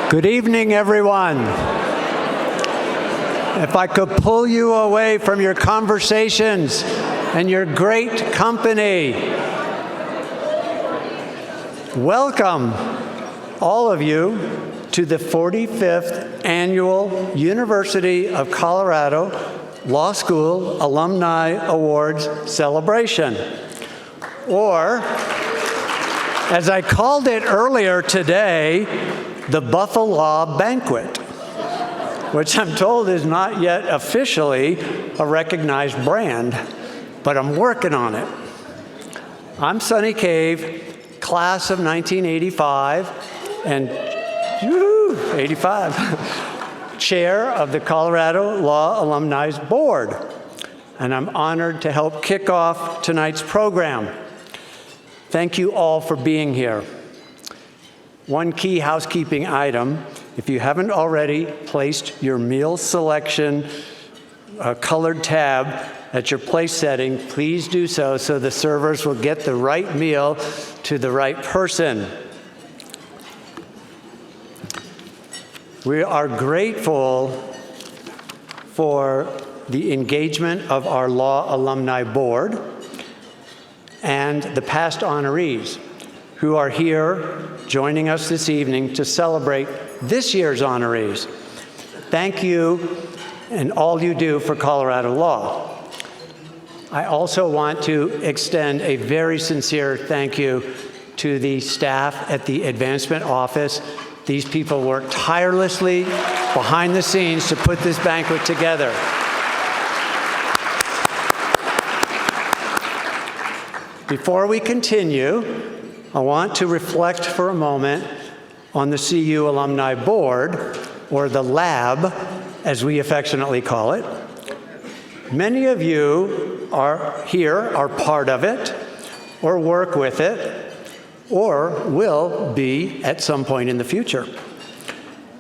Good evening, everyone. If I could pull you away from your conversations and your great company. Welcome, all of you, to the 45th Annual University of Colorado Law School Alumni Awards Celebration, or, as I called it earlier today, the Buffalo Banquet, which I'm told is not yet officially a recognized brand, but I'm working on it. I'm Sonny Cave, class of 1985, and 85, chair of the Colorado Law Alumni Board, and I'm honored to help kick off tonight's program. Thank you all for being here. One key housekeeping item: if you haven't already placed your meal selection colored tab at your place setting, please do so the servers will get the right meal to the right person. We are grateful for the engagement of our Law Alumni Board and the past honorees who are here joining us this evening to celebrate this year's honorees. Thank you and all you do for Colorado law. I also want to extend a very sincere thank you to the staff at the Advancement Office. These people work tirelessly behind the scenes to put this banquet together. Before we continue, I want to reflect for a moment on the CU Alumni Board, or the Lab, as we affectionately call it. Many of you are part of it, or work with it, or will be at some point in the future.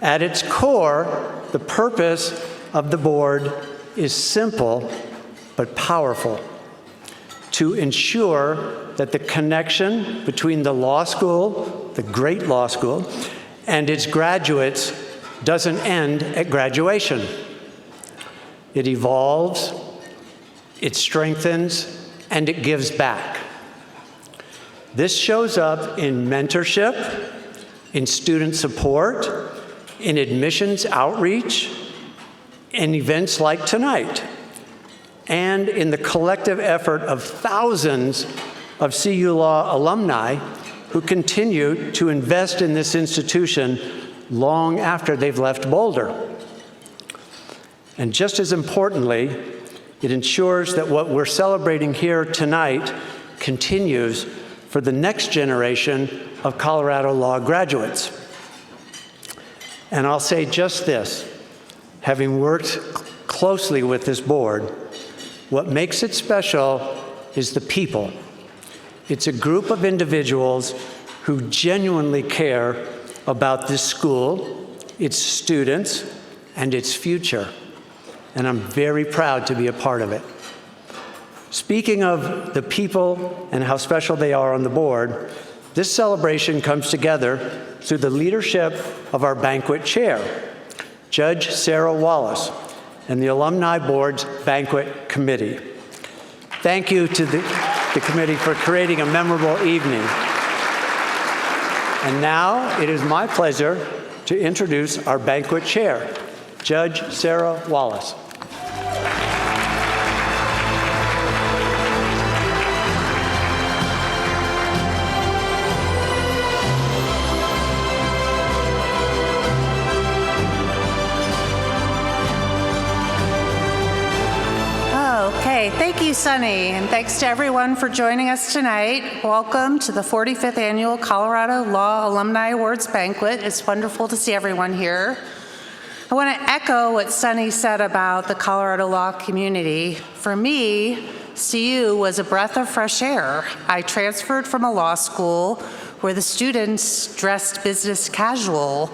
At its core, the purpose of the board is simple but powerful: to ensure that the connection between the law school, the great law school, and its graduates doesn't end at graduation. It evolves, it strengthens, and it gives back. This shows up in mentorship, in student support, in admissions outreach, in events like tonight, and in the collective effort of thousands of CU Law alumni who continue to invest in this institution long after they've left Boulder. And just as importantly, it ensures that what we're celebrating here tonight continues for the next generation of Colorado law graduates. And I'll say just this: having worked closely with this board, what makes it special is the people. It's a group of individuals who genuinely care about this school, its students, and its future. And I'm very proud to be a part of it. Speaking of the people and how special they are on the board, this celebration comes together through the leadership of our banquet chair, Judge Sarah Wallace, and the Alumni Board's Banquet Committee. Thank you to the committee for creating a memorable evening. And now it is my pleasure to introduce our banquet chair, Judge Sarah Wallace. Thank you, Sonny, and thanks to everyone for joining us tonight. Welcome to the 45th Annual Colorado Law Alumni Awards Banquet. It's wonderful to see everyone here. I want to echo what Sonny said about the Colorado law community. For me, CU was a breath of fresh air. I transferred from a law school where the students dressed business casual,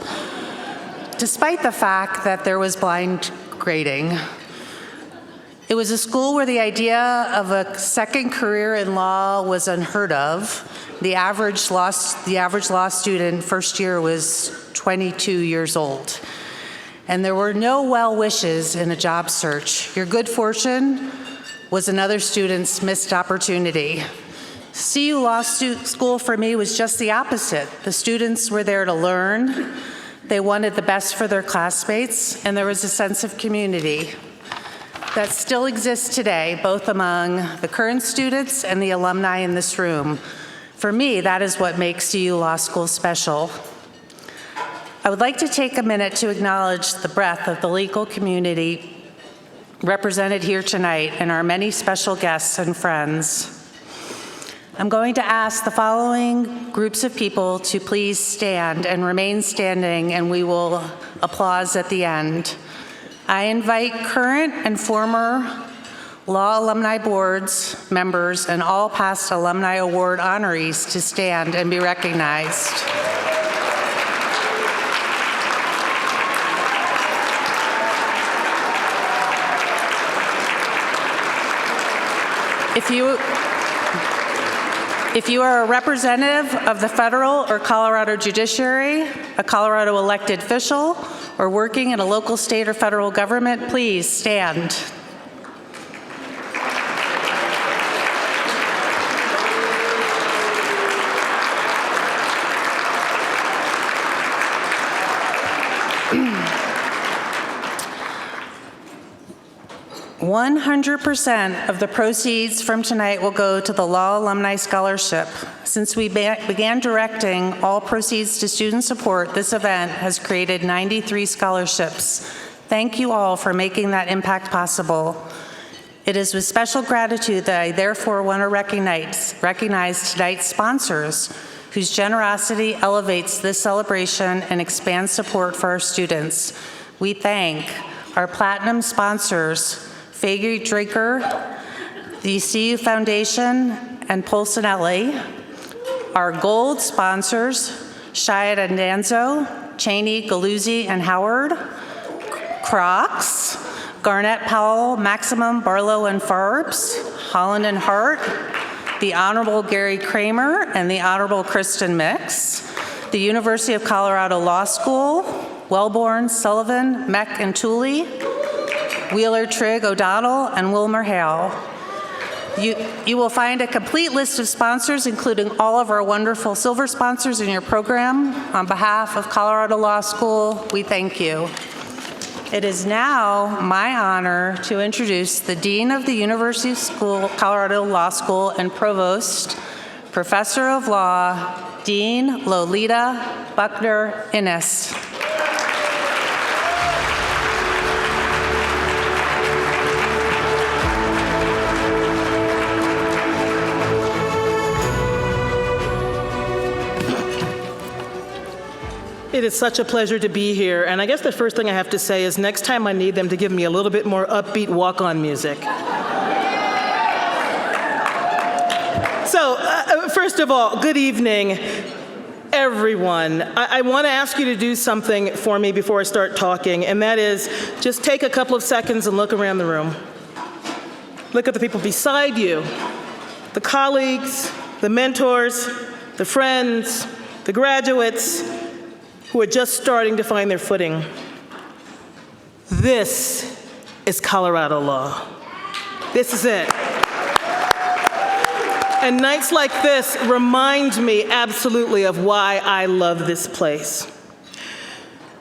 despite the fact that there was blind grading. It was a school where the idea of a second career in law was unheard of. The average law student first year was 22 years old. And there were no well wishes in a job search. Your good fortune was another student's missed opportunity. CU Law School for me was just the opposite. The students were there to learn. They wanted the best for their classmates, and there was a sense of community that still exists today, both among the current students and the alumni in this room. For me, that is what makes CU Law School special. I would like to take a minute to acknowledge the breadth of the legal community represented here tonight and our many special guests and friends. I'm going to ask the following groups of people to please stand and remain standing, and we will applause at the end. I invite current and former Law Alumni Boards members and all past Alumni Award honorees to stand and be recognized. If you are a representative of the federal or Colorado judiciary, a Colorado elected official, or working in a local, state, or federal government, please stand. "100% of the proceeds from tonight will go to the Law Alumni Scholarship. Since we began directing all proceeds to student support, this event has created 93 scholarships. Thank you all for making that impact possible. It is with special gratitude that I therefore want to recognize tonight's sponsors, whose generosity elevates this celebration and expands support for our students. We thank our platinum sponsors, Faggy Draker, the CU Foundation, and Polsinelli. Our gold sponsors, Shia and Danzo, Cheney, Galuzzi, and Howard, Crocs, Garnett Powell, Maximum, Barlow, and Farbs, Holland and Hart, the Honorable Gary Kramer, and the Honorable Kristen Mix, the University of Colorado Law School, Wellborn, Sullivan, Meck, and Tooley, Wheeler, Trigg, O'Donnell, and Wilmer Hale. You will find a complete list of sponsors, including all of our wonderful silver sponsors in your program. On behalf of Colorado Law School, we thank you. It is now my honor to introduce the Dean of the University of Colorado Law School and Provost, Professor of Law, Dean Lolita Buckner Innes. It is such a pleasure to be here, and I guess the first thing I have to say is next time I need them to give me a little bit more upbeat walk-on music. So, first of all, good evening, everyone. I want to ask you to do something for me before I start talking, and that is just take a couple of seconds and look around the room. Look at the people beside you, the colleagues, the mentors, the friends, the graduates, who are just starting to find their footing. This is Colorado law. This is it. And nights like this remind me absolutely of why I love this place.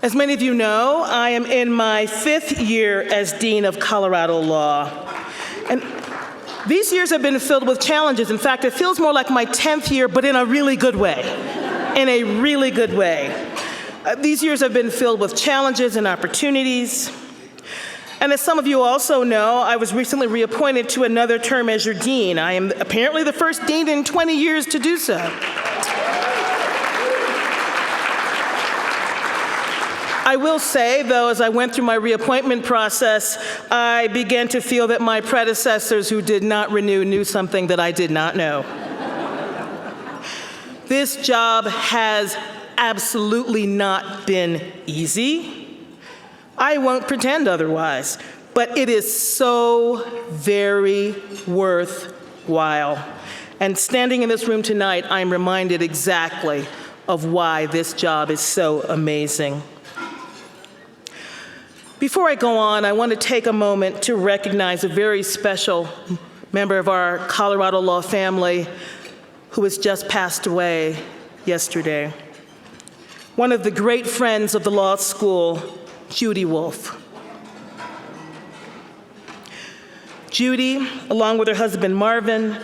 As many of you know, I am in my 5th year as Dean of Colorado Law. And these years have been filled with challenges. In fact, it feels more like my 10th year, but in a really good way. In a really good way. These years have been filled with challenges and opportunities. And as some of you also know, I was recently reappointed to another term as your dean. I am apparently the first dean in 20 years to do so. I will say, though, as I went through my reappointment process, I began to feel that my predecessors who did not renew knew something that I did not know. This job has absolutely not been easy. I won't pretend otherwise, but it is so very worthwhile. And standing in this room tonight, I'm reminded exactly of why this job is so amazing. Before I go on, I want to take a moment to recognize a very special member of our Colorado law family who has just passed away yesterday. One of the great friends of the law school, Judy Wolf. Judy, along with her husband Marvin,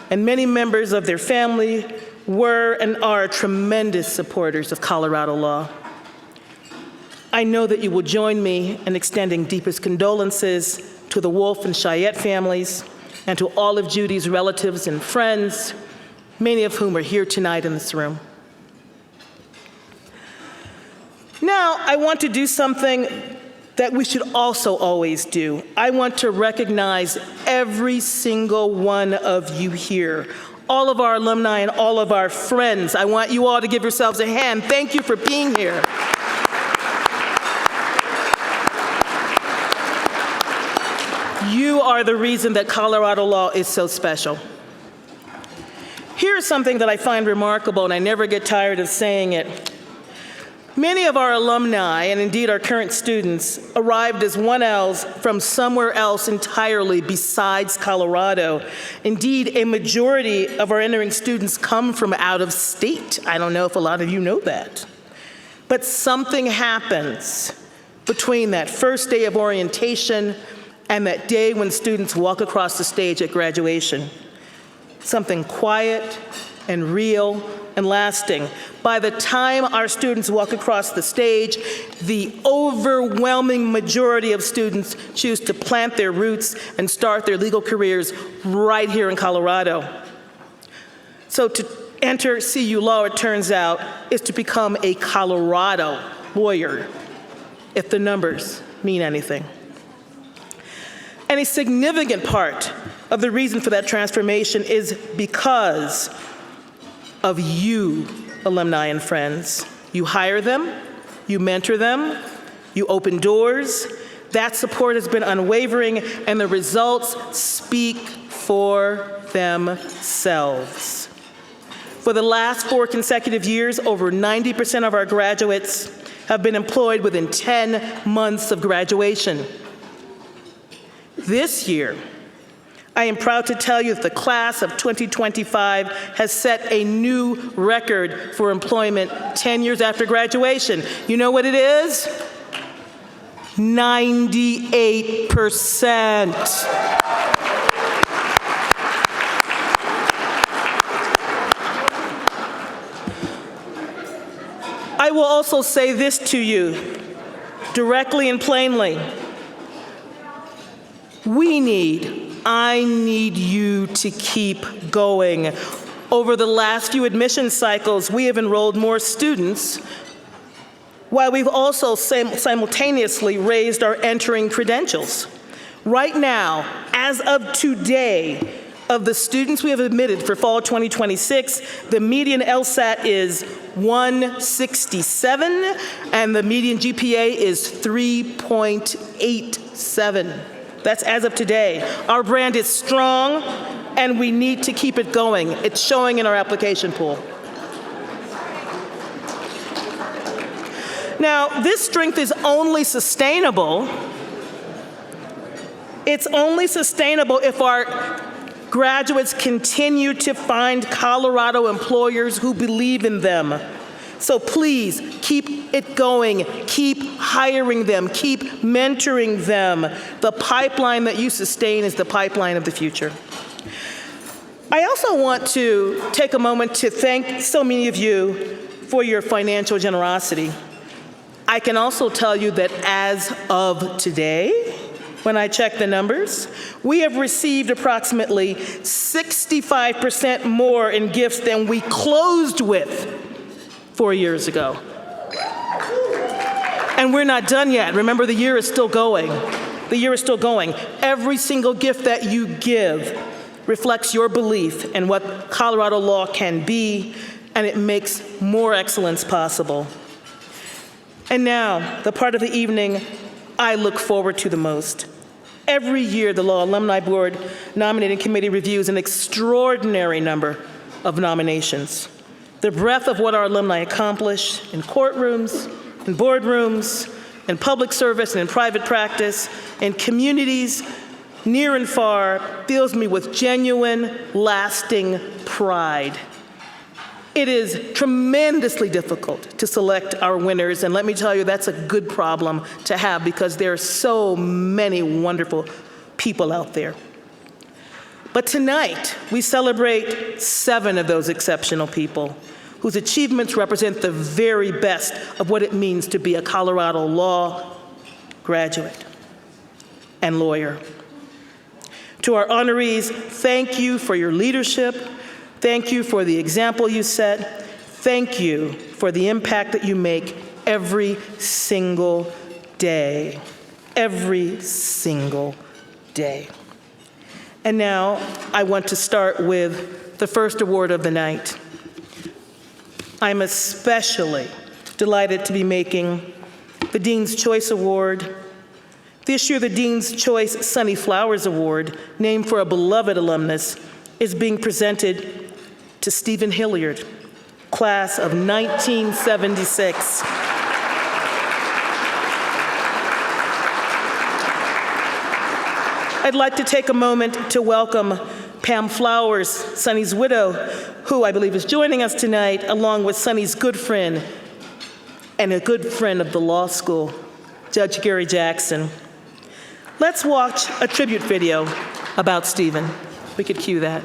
and many members of their family, were and are tremendous supporters of Colorado law. I know that you will join me in extending deepest condolences to the Wolf and Chayette families and to all of Judy's relatives and friends, many of whom are here tonight in this room. Now, I want to do something that we should also always do. I want to recognize every single one of you here, all of our alumni and all of our friends. I want you all to give yourselves a hand. Thank you for being here. You are the reason that Colorado law is so special. Here's something that I find remarkable, and I never get tired of saying it. Many of our alumni, and indeed our current students, arrived as 1Ls from somewhere else entirely besides Colorado. Indeed, a majority of our entering students come from out of state. I don't know if a lot of you know that. But something happens between that first day of orientation and that day when students walk across the stage at graduation. Something quiet and real and lasting. By the time our students walk across the stage, the overwhelming majority of students choose to plant their roots and start their legal careers right here in Colorado. So to enter CU Law, it turns out, is to become a Colorado lawyer, if the numbers mean anything. And a significant part of the reason for that transformation is because of you, alumni and friends. You hire them, you mentor them, you open doors. That support has been unwavering, and the results speak for themselves. For the last 4 consecutive years, over 90% of our graduates have been employed within 10 months of graduation. This year, I am proud to tell you that the class of 2025 has set a new record for employment 10 years after graduation. You know what it is? 98%. I will also say this to you, directly and plainly. I need you to keep going. Over the last few admission cycles, we have enrolled more students, while we've also simultaneously raised our entering credentials. Right now, as of today, of the students we have admitted for fall 2026, the median LSAT is 167, and the median GPA is 3.87. That's as of today. Our brand is strong, and we need to keep it going. It's showing in our application pool. Now, this strength is only sustainable. It's only sustainable if our graduates continue to find Colorado employers who believe in them. So please, keep it going. Keep hiring them. Keep mentoring them. The pipeline that you sustain is the pipeline of the future. I also want to take a moment to thank so many of you for your financial generosity. I can also tell you that as of today, when I check the numbers, we have received approximately 65% more in gifts than we closed with 4 years ago. And we're not done yet. Remember, the year is still going. The year is still going. Every single gift that you give reflects your belief in what Colorado law can be, and it makes more excellence possible. And now, the part of the evening I look forward to the most. Every year, the Law Alumni Board Nominating Committee reviews an extraordinary number of nominations. the breadth of what our alumni accomplish in courtrooms, in boardrooms, in public service and in private practice, in communities near and far, fills me with genuine, lasting pride. It is tremendously difficult to select our winners, and let me tell you, that's a good problem to have because there are so many wonderful people out there. But tonight, we celebrate 7 of those exceptional people whose achievements represent the very best of what it means to be a Colorado law graduate and lawyer. To our honorees, thank you for your leadership. Thank you for the example you set. Thank you for the impact that you make every single day. Every single day. And now I want to start with the first award of the night. I'm especially delighted to be making the Dean's Choice Award. This year, the Dean's Choice Sunny Flowers Award, named for a beloved alumnus, is being presented to Stephen Hilliard, class of 1976. I'd like to take a moment to welcome Pam Flowers, Sonny's widow, who I believe is joining us tonight, along with Sonny's good friend and a good friend of the law school, Judge Gary Jackson. Let's watch a tribute video about Stephen. We could cue that.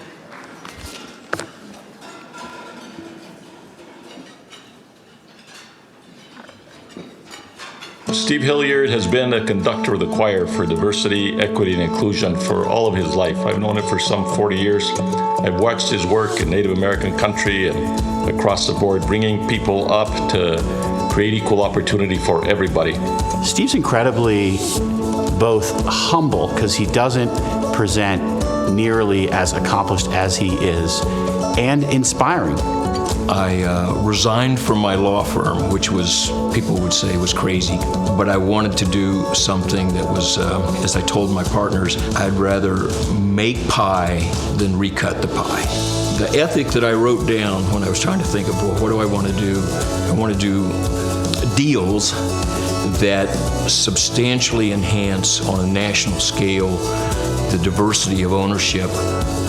Steve Hilliard has been a conductor of the choir for diversity, equity, and inclusion for all of his life. I've known him for some 40 years. I've watched his work in Native American country and across the board, bringing people up to create equal opportunity for everybody. Steve's incredibly both humble, because he doesn't present nearly as accomplished as he is, and inspiring. I resigned from my law firm, which was, people would say was crazy, but I wanted to do something that was, as I told my partners, I'd rather make pie than recut the pie. The ethic that I wrote down when I was trying to think of, well, what do I want to do? I want to do deals that substantially enhance on a national scale the diversity of ownership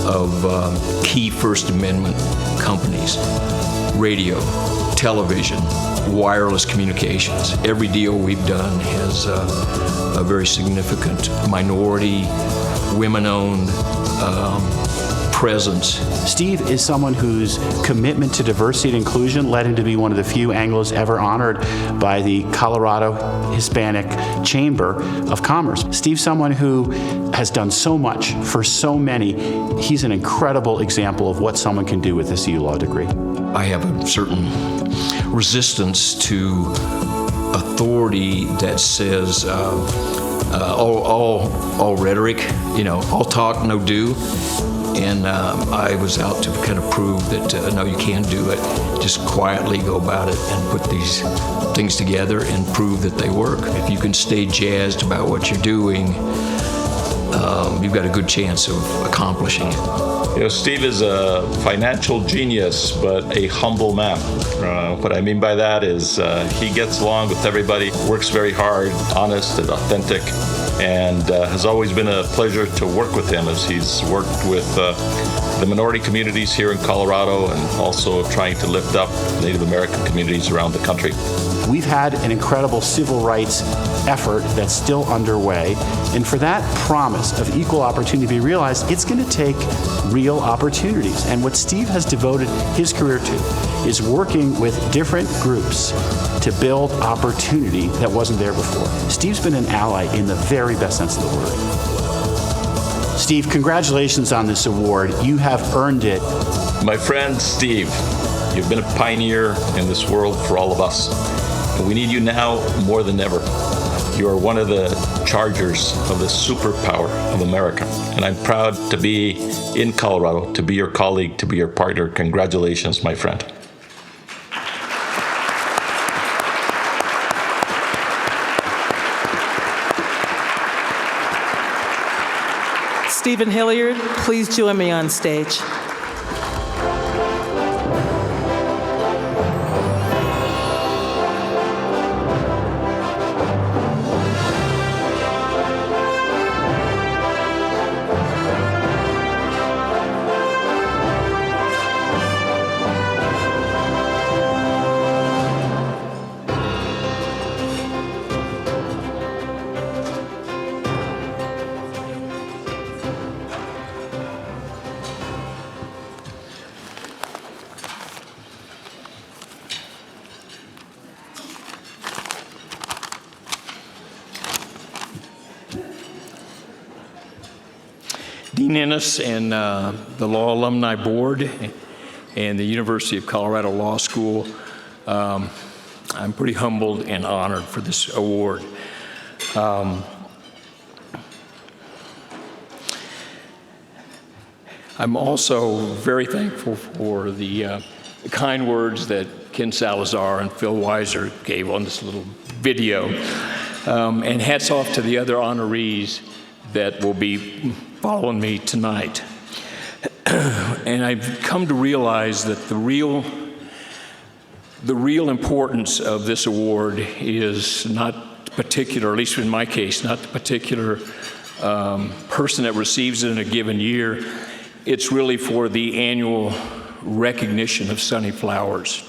of key First Amendment companies. Radio, television, wireless communications. Every deal we've done has a very significant minority, women-owned presence. Steve is someone whose commitment to diversity and inclusion led him to be one of the few Anglos ever honored by the Colorado Hispanic Chamber of Commerce. Steve's someone who has done so much for so many. He's an incredible example of what someone can do with a CU Law degree. I have a certain resistance to authority that says all rhetoric, all talk, no do. And I was out to kind of prove that, no, you can do it. Just quietly go about it and put these things together and prove that they work. If you can stay jazzed about what you're doing, you've got a good chance of accomplishing it. Steve is a financial genius, but a humble man. What I mean by that is he gets along with everybody, works very hard, honest and authentic, and has always been a pleasure to work with him as he's worked with the minority communities here in Colorado and also trying to lift up Native American communities around the country. We've had an incredible civil rights effort that's still underway, and for that promise of equal opportunity to be realized, it's going to take real opportunities. And what Steve has devoted his career to is working with different groups to build opportunity that wasn't there before. Steve's been an ally in the very best sense of the word. Steve, congratulations on this award. You have earned it. My friend Steve, you've been a pioneer in this world for all of us. And we need you now more than ever. You are one of the chargers of the superpower of America. And I'm proud to be in Colorado, to be your colleague, to be your partner. Congratulations, my friend. Stephen Hilliard, please join me on stage. Dean Ennis and the Law Alumni Board and the University of Colorado Law School, I'm pretty humbled and honored for this award. I'm also very thankful for the kind words that Ken Salazar and Phil Weiser gave on this little video. And hats off to the other honorees that will be following me tonight. And I've come to realize that the real importance of this award is not particular, at least in my case, not the particular person that receives it in a given year. It's really for the annual recognition of Sonny Flowers.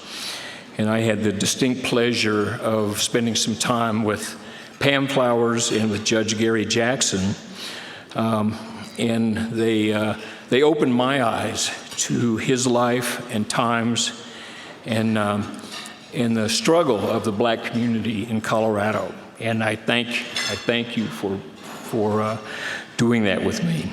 And I had the distinct pleasure of spending some time with Pam Flowers and with Judge Gary Jackson. And they opened my eyes to his life and times and the struggle of the Black community in Colorado. And I thank you for doing that with me.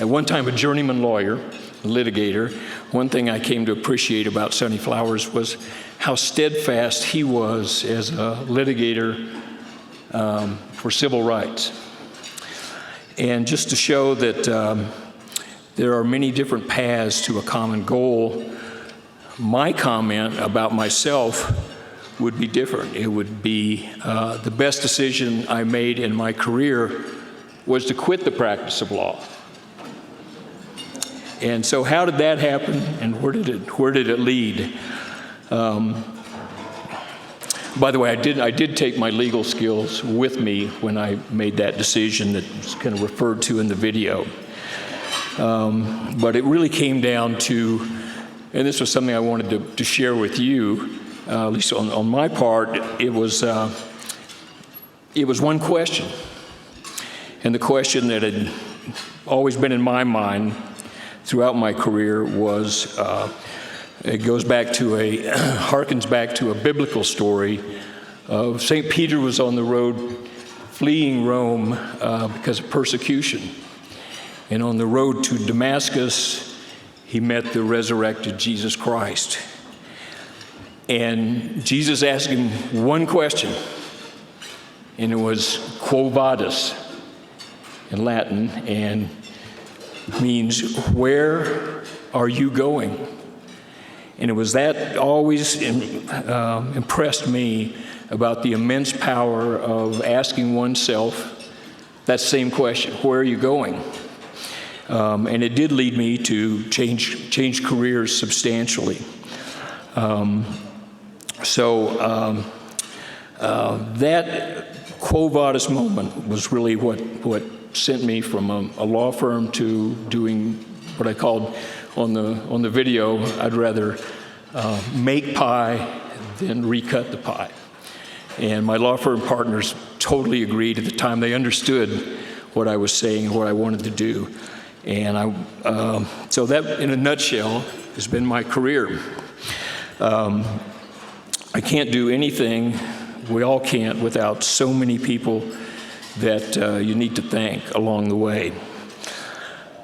At one time a journeyman lawyer, a litigator, one thing I came to appreciate about Sonny Flowers was how steadfast he was as a litigator for civil rights. And just to show that there are many different paths to a common goal, my comment about myself would be different. It would be the best decision I made in my career was to quit the practice of law. And so how did that happen, and where did it lead? By the way, I did take my legal skills with me when I made that decision that was kind of referred to in the video. But it really came down to, and this was something I wanted to share with you, at least on my part, it was one question. And the question that had always been in my mind throughout my career was, it harkens back to a biblical story of St. Peter was on the road fleeing Rome because of persecution. And on the road to Damascus, he met the resurrected Jesus Christ. And Jesus asked him one question, and it was quo vadis in Latin, and means, where are you going? And it was that always impressed me about the immense power of asking oneself that same question, where are you going? And it did lead me to change careers substantially. That quo vadis moment was really what sent me from a law firm to doing what I called on the video, I'd rather make pie than recut the pie. And my law firm partners totally agreed at the time. They understood what I was saying and what I wanted to do. And so that, in a nutshell, has been my career. I can't do anything, we all can't, without so many people that you need to thank along the way.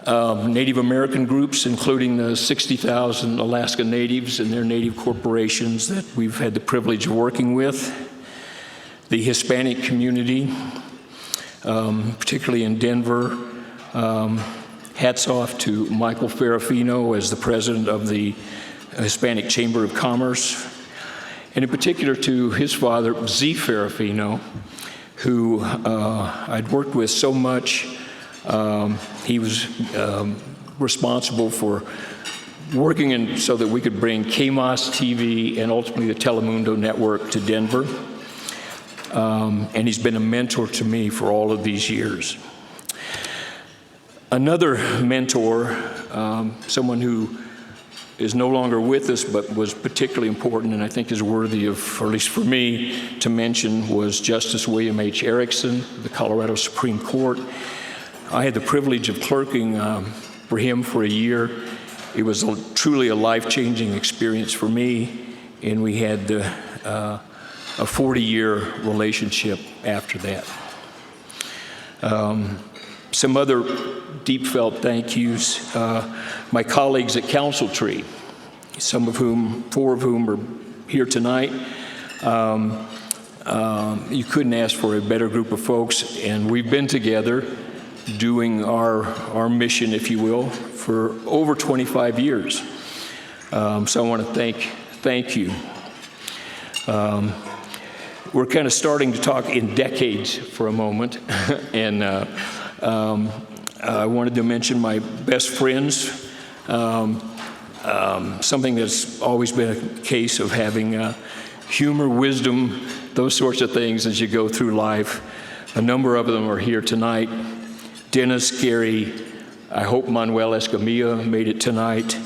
Native American groups, including the 60,000 Alaska Natives and their native corporations that we've had the privilege of working with. The Hispanic community, particularly in Denver. Hats off to Michael Ferrafino as the president of the Hispanic Chamber of Commerce. And in particular to his father, Z. Ferrafino, who I'd worked with so much. He was responsible for working so that we could bring KMOS TV and ultimately the Telemundo network to Denver. And he's been a mentor to me for all of these years. Another mentor, someone who is no longer with us but was particularly important and I think is worthy of, or at least for me, to mention, was Justice William H. Erickson, the Colorado Supreme Court. I had the privilege of clerking for him for a year. It was truly a life-changing experience for me, and we had the a 40-year relationship after that. Some other deep felt thank yous. My colleagues at Council Tree, four of whom are here tonight. You couldn't ask for a better group of folks, and we've been together doing our mission, if you will, for over 25 years. So I want to thank you. We're kind of starting to talk in decades for a moment, and I wanted to mention my best friends. Something that's always been a case of having humor, wisdom, those sorts of things as you go through life. A number of them are here tonight. Dennis, Gary, I hope Manuel Escamilla made it tonight,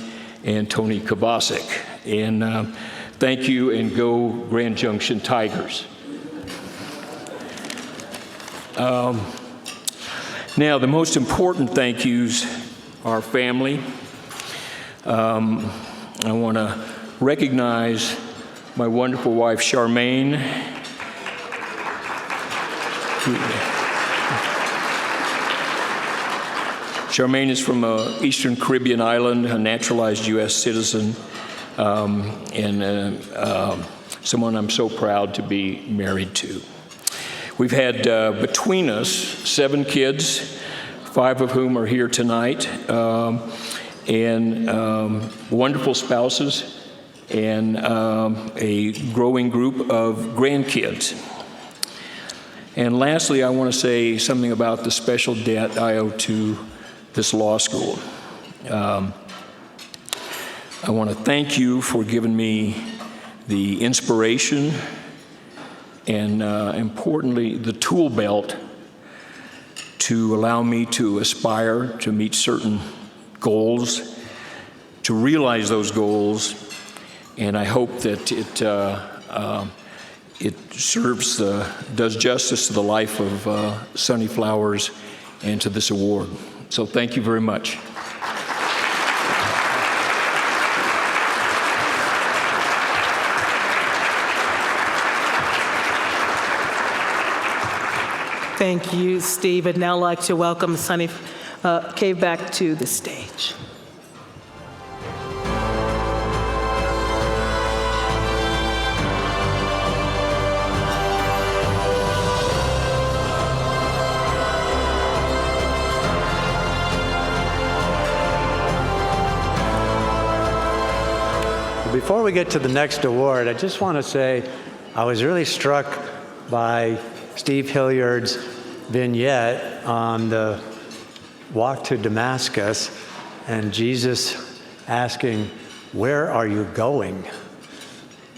and Tony Kabasic. And thank you, and go Grand Junction Tigers. Now, the most important thank yous are family. I want to recognize my wonderful wife, Charmaine. Charmaine is from an Eastern Caribbean island, a naturalized U.S. citizen, and someone I'm so proud to be married to. We've had, between us, 7 kids, 5 of whom are here tonight, and wonderful spouses, and a growing group of grandkids. And lastly, I want to say something about the special debt I owe to this law school. I want to thank you for giving me the inspiration and, importantly, the tool belt to allow me to aspire to meet certain goals, to realize those goals, and I hope that it does justice to the life of Sunny Flowers and to this award. So thank you very much. Thank you, Steve. I'd now like to welcome Sunny Cave back to the stage. Before we get to the next award, I just want to say I was really struck by Steve Hilliard's vignette on the walk to Damascus and Jesus asking, "Where are you going?"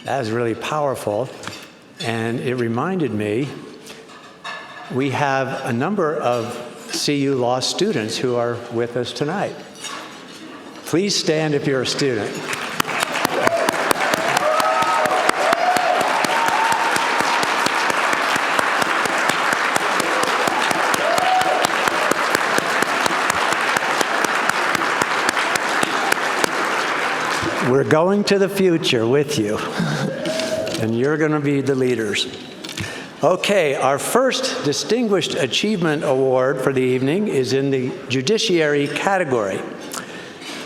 That was really powerful, and it reminded me we have a number of CU Law students who are with us tonight. Please stand if you're a student. We're going to the future with you, and you're going to be the leaders. Okay, our first Distinguished Achievement Award for the evening is in the Judiciary category.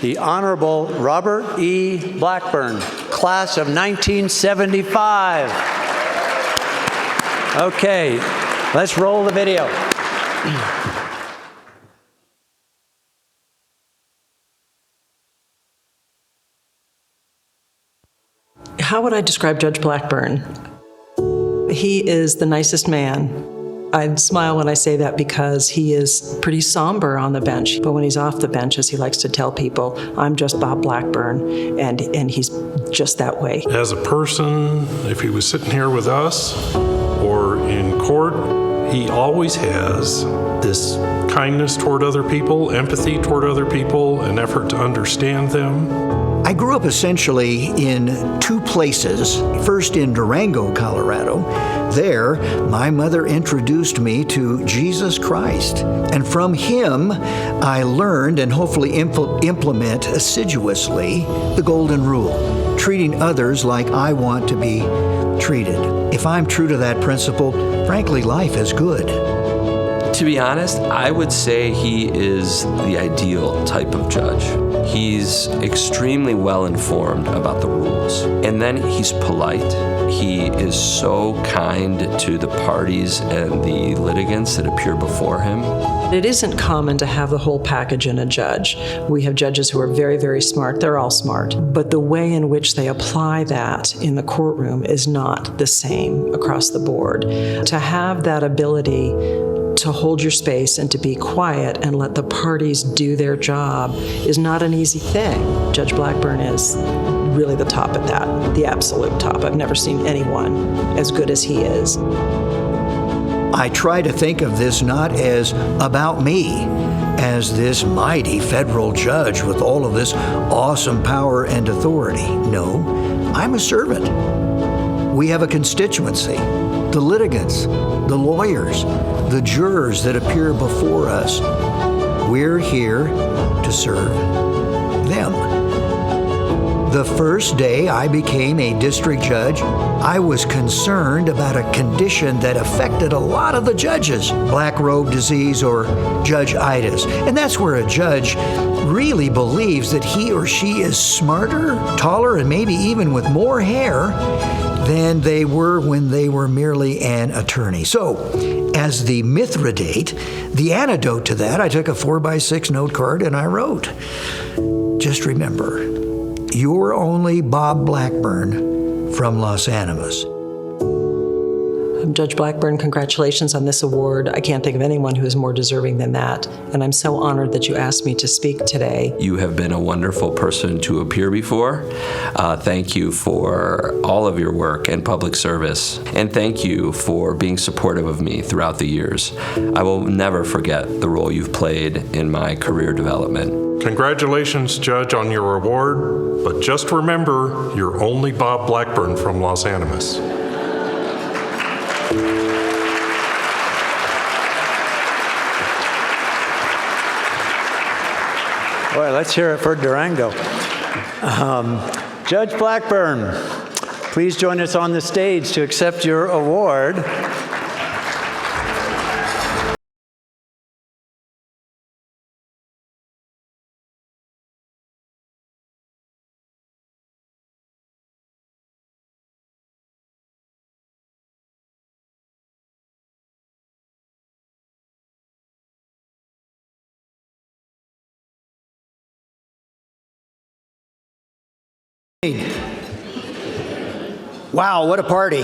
The Honorable Robert E. Blackburn, class of 1975. Okay, let's roll the video. How would I describe Judge Blackburn? He is the nicest man. I smile when I say that because he is pretty somber on the bench, but when he's off the bench, as he likes to tell people, I'm just Bob Blackburn, and he's just that way. As a person, if he was sitting here with us or in court, he always has this kindness toward other people, empathy toward other people, an effort to understand them. I grew up essentially in 2 places. First in Durango, Colorado. There, my mother introduced me to Jesus Christ. And from him, I learned and hopefully implement assiduously the Golden Rule, treating others like I want to be treated. if I'm true to that principle, frankly, life is good. To be honest, I would say he is the ideal type of judge. He's extremely well informed about the rules. And then he's polite. He is so kind to the parties and the litigants that appear before him. It isn't common to have the whole package in a judge. We have judges who are very, very smart. They're all smart. But the way in which they apply that in the courtroom is not the same across the board. To have that ability to hold your space and to be quiet and let the parties do their job is not an easy thing. Judge Blackburn is really the top at that, the absolute top. I've never seen anyone as good as he is. I try to think of this not as about me, as this mighty federal judge with all of this awesome power and authority. No, I'm a servant. We have a constituency, the litigants, the lawyers, the jurors that appear before us. We're here to serve them. The first day I became a district judge, I was concerned about a condition that affected a lot of the judges, black robe disease or judge-itis. And that's where a judge really believes that he or she is smarter, taller, and maybe even with more hair than they were when they were merely an attorney. So, as the Mithridate, the antidote to that, I took a 4x6 note card and I wrote, just remember, you're only Bob Blackburn from Los Animas. Judge Blackburn, congratulations on this award. I can't think of anyone who is more deserving than that. And I'm so honored that you asked me to speak today. You have been a wonderful person to appear before. Thank you for all of your work and public service. And thank you for being supportive of me throughout the years. I will never forget the role you've played in my career development. Congratulations, Judge, on your award, but just remember, you're only Bob Blackburn from Los Animas. Boy, let's hear it for Durango. Judge Blackburn, please join us on the stage to accept your award. Wow, what a party.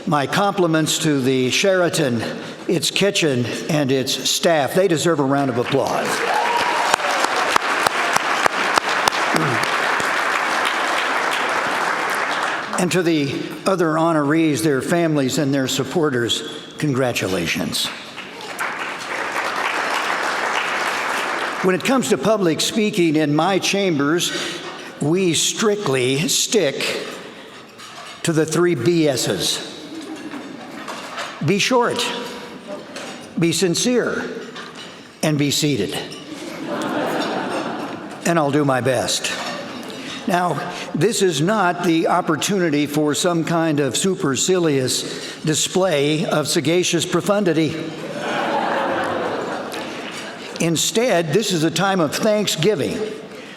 My compliments to the Sheraton, its kitchen, and its staff. They deserve a round of applause. And to the other honorees, their families, and their supporters, congratulations. When it comes to public speaking in my chambers, we strictly stick to the 3 BS's. Be short, be sincere, and be seated. And I'll do my best. Now, this is not the opportunity for some kind of supercilious display of sagacious profundity. Instead, this is a time of thanksgiving.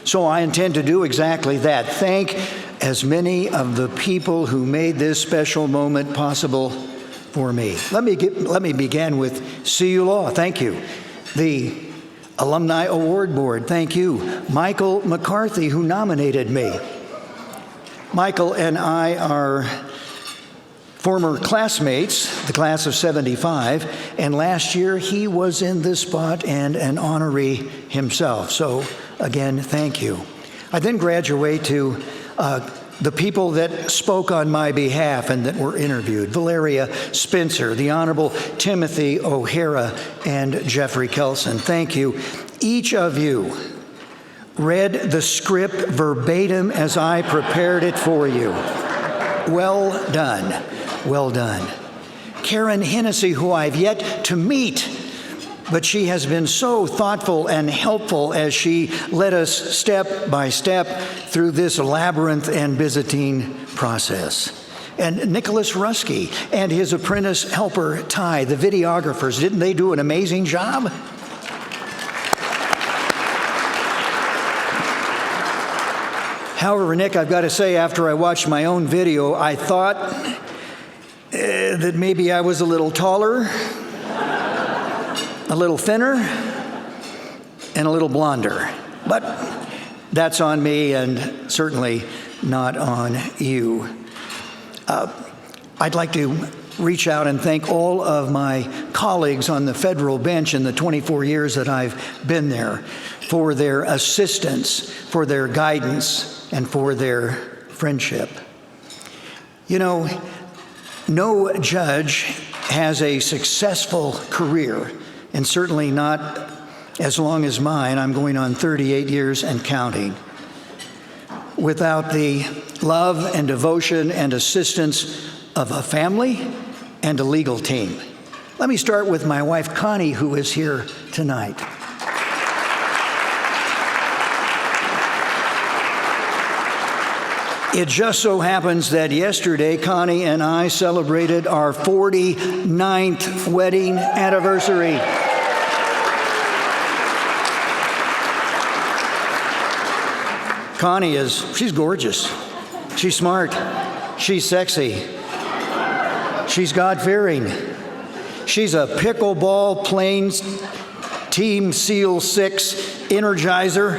So I intend to do exactly that. Thank as many of the people who made this special moment possible for me. Let me begin with CU Law. Thank you. The Alumni Award Board. Thank you. Michael McCarthy, who nominated me. Michael and I are former classmates, the class of 75, and last year he was in this spot and an honoree himself. So again, thank you. I then graduate to the people that spoke on my behalf and that were interviewed. Valeria Spencer, the Honorable Timothy O'Hara, and Jeffrey Kelson. Thank you. Each of you read the script verbatim as I prepared it for you. Well done. Well done. Karen Hennessy, who I've yet to meet, but she has been so thoughtful and helpful as she led us step by step through this labyrinth and Byzantine process. and Nicholas Rusky and his apprentice helper, Ty, the videographers. Didn't they do an amazing job? However, Nick, I've got to say, after I watched my own video, I thought that maybe I was a little taller, a little thinner, and a little blonder. But that's on me and certainly not on you. I'd like to reach out and thank all of my colleagues on the federal bench in the 24 years that I've been there for their assistance, for their guidance, and for their friendship. You know, no judge has a successful career, and certainly not as long as mine. I'm going on 38 years and counting, without the love and devotion and assistance of a family and a legal team. Let me start with my wife, Connie, who is here tonight. It just so happens that yesterday, Connie and I celebrated our 49th wedding anniversary. Connie she's gorgeous. She's smart. She's sexy. She's God-fearing. She's a pickleball Plains Team SEAL 6 Energizer.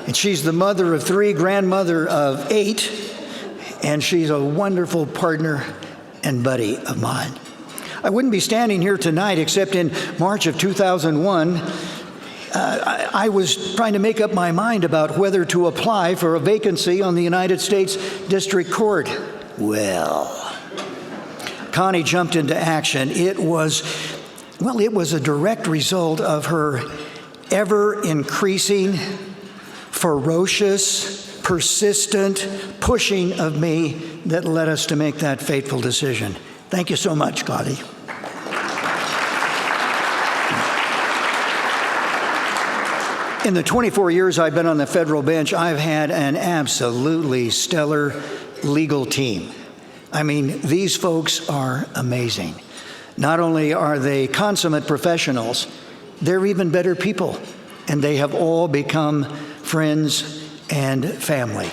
And she's the mother of 3, grandmother of 8, and she's a wonderful partner and buddy of mine. I wouldn't be standing here tonight except in March of 2001, I was trying to make up my mind about whether to apply for a vacancy on the United States District Court. Well, Connie jumped into action. It was a direct result of her ever-increasing, ferocious, persistent pushing of me that led us to make that fateful decision. Thank you so much, Connie. In the 24 years I've been on the federal bench, I've had an absolutely stellar legal team. I mean, these folks are amazing. Not only are they consummate professionals, they're even better people, and they have all become friends and family.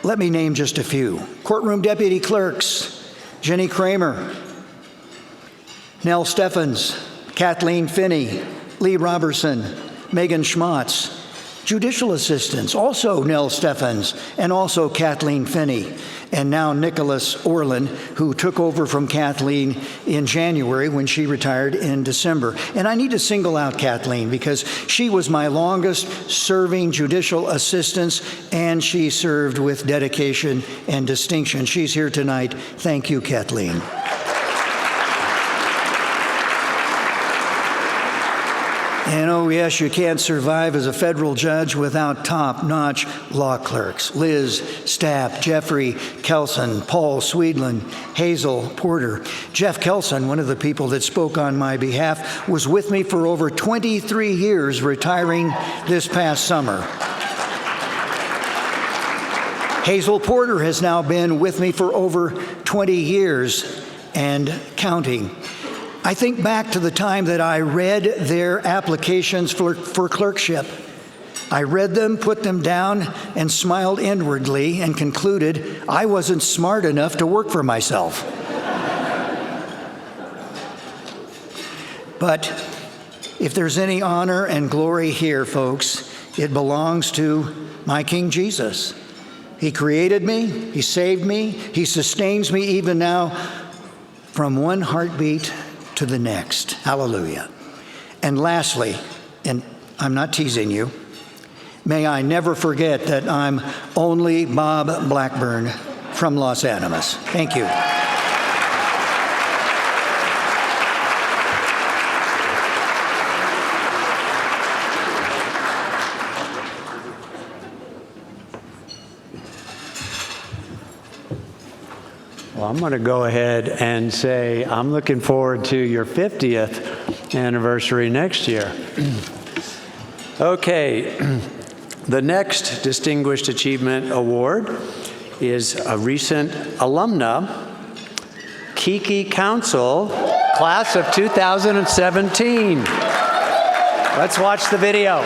Let me name just a few. Courtroom deputy clerks, Jenny Kramer, Nell Steffens, Kathleen Finney, Lee Robertson, Megan Schmatz. Judicial assistants, also Nell Steffens and also Kathleen Finney, and now Nicholas Orland, who took over from Kathleen in January when she retired in December. And I need to single out Kathleen because she was my longest serving judicial assistant, and she served with dedication and distinction. She's here tonight. Thank you, Kathleen. And oh yes, you can't survive as a federal judge without top-notch law clerks. Liz Stapp, Jeffrey Kelson, Paul Swedlin, Hazel Porter. Jeff Kelson, one of the people that spoke on my behalf, was with me for over 23 years, retiring this past summer. Hazel Porter has now been with me for over 20 years and counting. I think back to the time that I read their applications for clerkship. I read them, put them down, and smiled inwardly and concluded I wasn't smart enough to work for myself. But if there's any honor and glory here, folks, it belongs to my King Jesus. He created me, He saved me, He sustains me even now from one heartbeat to the next. Hallelujah. And lastly, and I'm not teasing you, may I never forget that I'm only Bob Blackburn from Los Animas. Thank you. Well, I'm going to go ahead and say I'm looking forward to your 50th anniversary next year. Okay, the next Distinguished Achievement Award is a recent alumna, Kiki Council, class of 2017. Let's watch the video.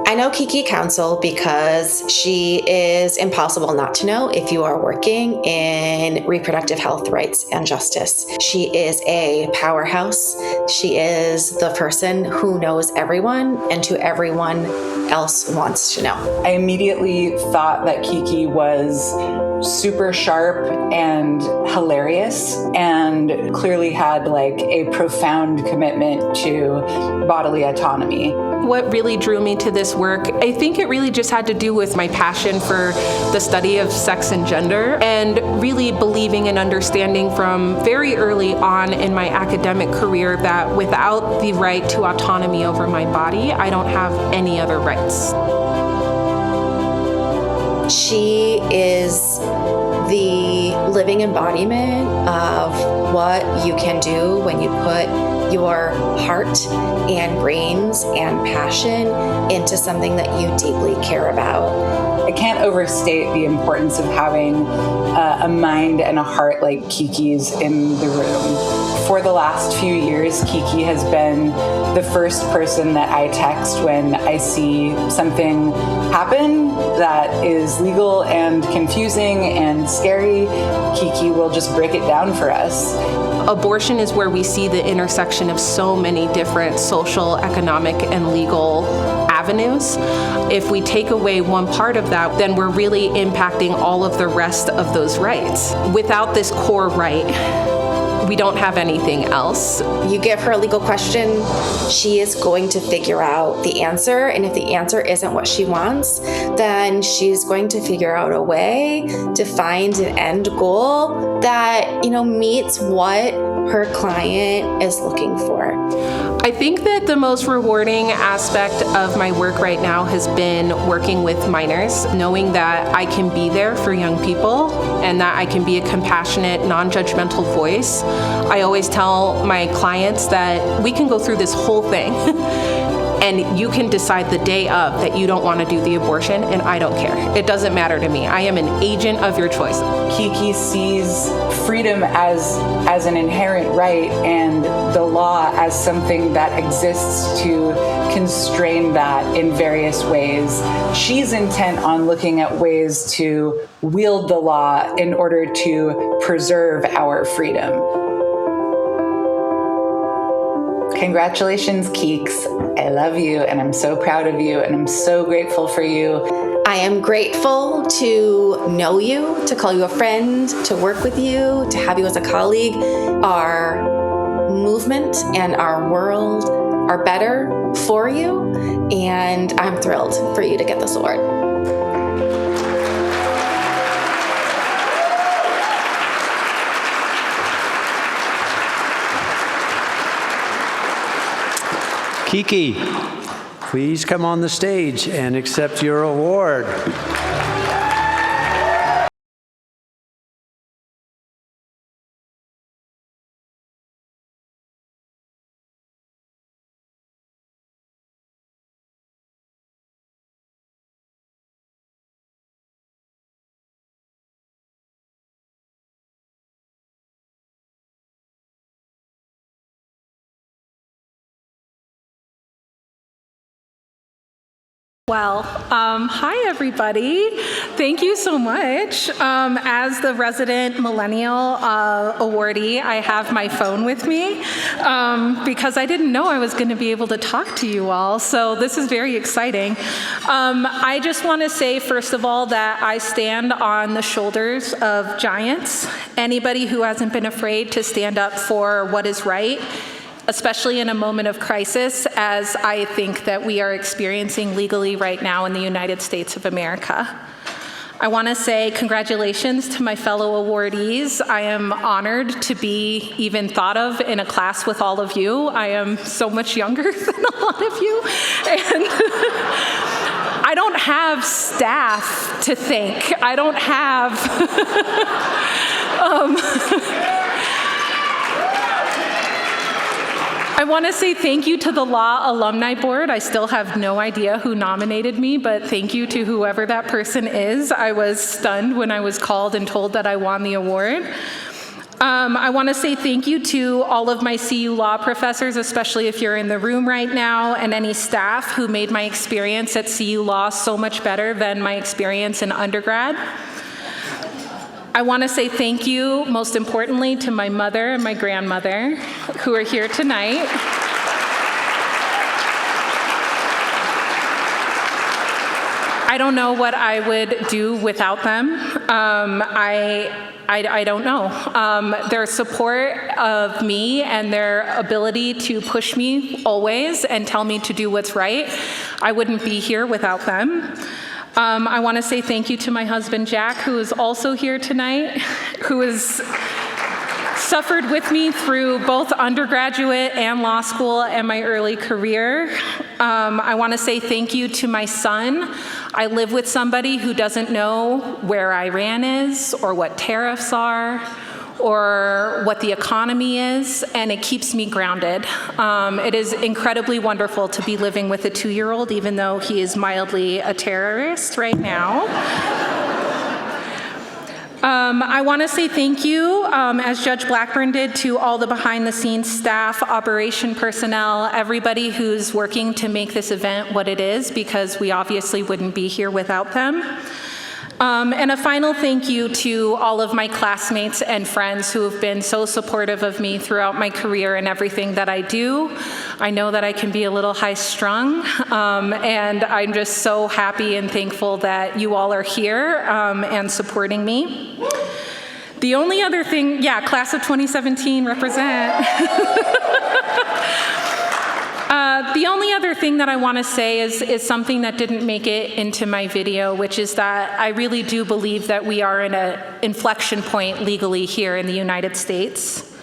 I know Kiki Council because she is impossible not to know if you are working in reproductive health rights and justice. She is a powerhouse. She is the person who knows everyone and who everyone else wants to know. I immediately thought that Kiki was super sharp and hilarious and clearly had like a profound commitment to bodily autonomy. What really drew me to this work, I think it really just had to do with my passion for the study of sex and gender, and really believing and understanding from very early on in my academic career that without the right to autonomy over my body, I don't have any other rights. She is the living embodiment of what you can do when you put your heart and brains and passion into something that you deeply care about. I can't overstate the importance of having a mind and a heart like Kiki's in the room. For the last few years, Kiki has been the first person that I text when I see something happen that is legal and confusing and scary. Kiki will just break it down for us. Abortion is where we see the intersection of so many different social, economic, and legal avenues. If we take away one part of that, then we're really impacting all of the rest of those rights. Without this core right, we don't have anything else. You give her a legal question, she is going to figure out the answer, and if the answer isn't what she wants, then she's going to figure out a way to find an end goal that, meets what her client is looking for. I think that the most rewarding aspect of my work right now has been working with minors, knowing that I can be there for young people and that I can be a compassionate, non-judgmental voice. I always tell my clients that we can go through this whole thing and you can decide the day of that you don't want to do the abortion, and I don't care. It doesn't matter to me. I am an agent of your choice. Kiki sees freedom as an inherent right and the law as something that exists to constrain that in various ways. She's intent on looking at ways to wield the law in order to preserve our freedom. Congratulations, Keeks. I love you, and I'm so proud of you, and I'm so grateful for you. I am grateful to know you, to call you a friend, to work with you, to have you as a colleague. Our movement and our world are better for you, and I'm thrilled for you to get this award. Kiki, please come on the stage and accept your award. Well, hi everybody. Thank you so much. As the resident millennial awardee, I have my phone with me because I didn't know I was going to be able to talk to you all, so this is very exciting. I just want to say, first of all, that I stand on the shoulders of giants. Anybody who hasn't been afraid to stand up for what is right, especially in a moment of crisis, as I think that we are experiencing legally right now in the United States of America. I want to say congratulations to my fellow awardees. I am honored to be even thought of in a class with all of you. I am so much younger than a lot of you. And I don't have staff to thank. I don't have... want to say thank you to the Law Alumni Board. I still have no idea who nominated me, but thank you to whoever that person is. I was stunned when I was called and told that I won the award. I want to say thank you to all of my CU law professors, especially if you're in the room right now, and any staff who made my experience at CU Law so much better than my experience in undergrad. I want to say thank you, most importantly, to my mother and my grandmother, who are here tonight. I don't know what I would do without them. I don't know. Their support of me and their ability to push me always and tell me to do what's right, I wouldn't be here without them. I want to say thank you to my husband, Jack, who is also here tonight, who has suffered with me through both undergraduate and law school and my early career. I want to say thank you to my son. I live with somebody who doesn't know where Iran is or what tariffs are or what the economy is, and it keeps me grounded. It is incredibly wonderful to be living with a 2-year-old, even though he is mildly a terrorist right now. I want to say thank you, as Judge Blackburn did, to all the behind-the-scenes staff, operation personnel, everybody who's working to make this event what it is, because we obviously wouldn't be here without them. And a final thank you to all of my classmates and friends who have been so supportive of me throughout my career and everything that I do. I know that I can be a little high-strung, and I'm just so happy and thankful that you all are here and supporting me. The only other thing, yeah, class of 2017, represent. The only other thing that I want to say is something that didn't make it into my video, which is that I really do believe that we are in an inflection point legally here in the United States.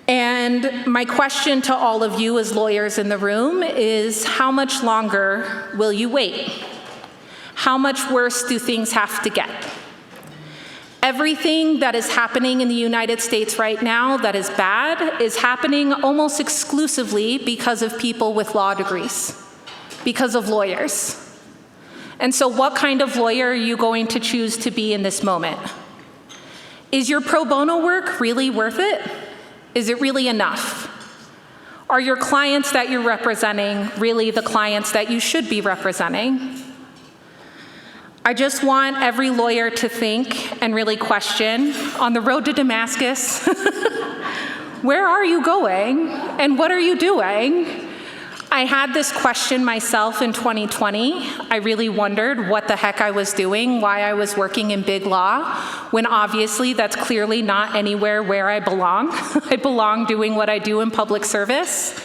And my question to all of you as lawyers in the room is, how much longer will you wait? How much worse do things have to get? Everything that is happening in the United States right now that is bad is happening almost exclusively because of people with law degrees, because of lawyers. And so what kind of lawyer are you going to choose to be in this moment? Is your pro bono work really worth it? Is it really enough? Are your clients that you're representing really the clients that you should be representing? I just want every lawyer to think and really question, on the road to Damascus, where are you going and what are you doing? I had this question myself in 2020. I really wondered what the heck I was doing, why I was working in big law, when obviously that's clearly not anywhere where I belong. I belong doing what I do in public service.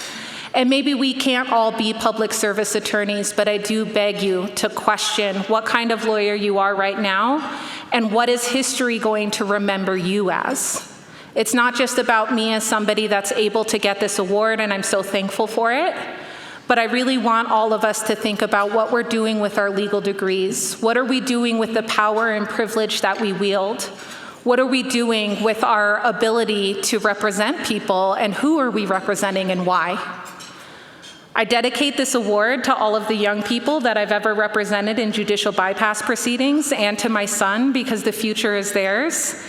And maybe we can't all be public service attorneys, but I do beg you to question what kind of lawyer you are right now, and what is history going to remember you as? It's not just about me as somebody that's able to get this award, and I'm so thankful for it, but I really want all of us to think about what we're doing with our legal degrees. What are we doing with the power and privilege that we wield? What are we doing with our ability to represent people, and who are we representing and why? I dedicate this award to all of the young people that I've ever represented in judicial bypass proceedings, and to my son, because the future is theirs.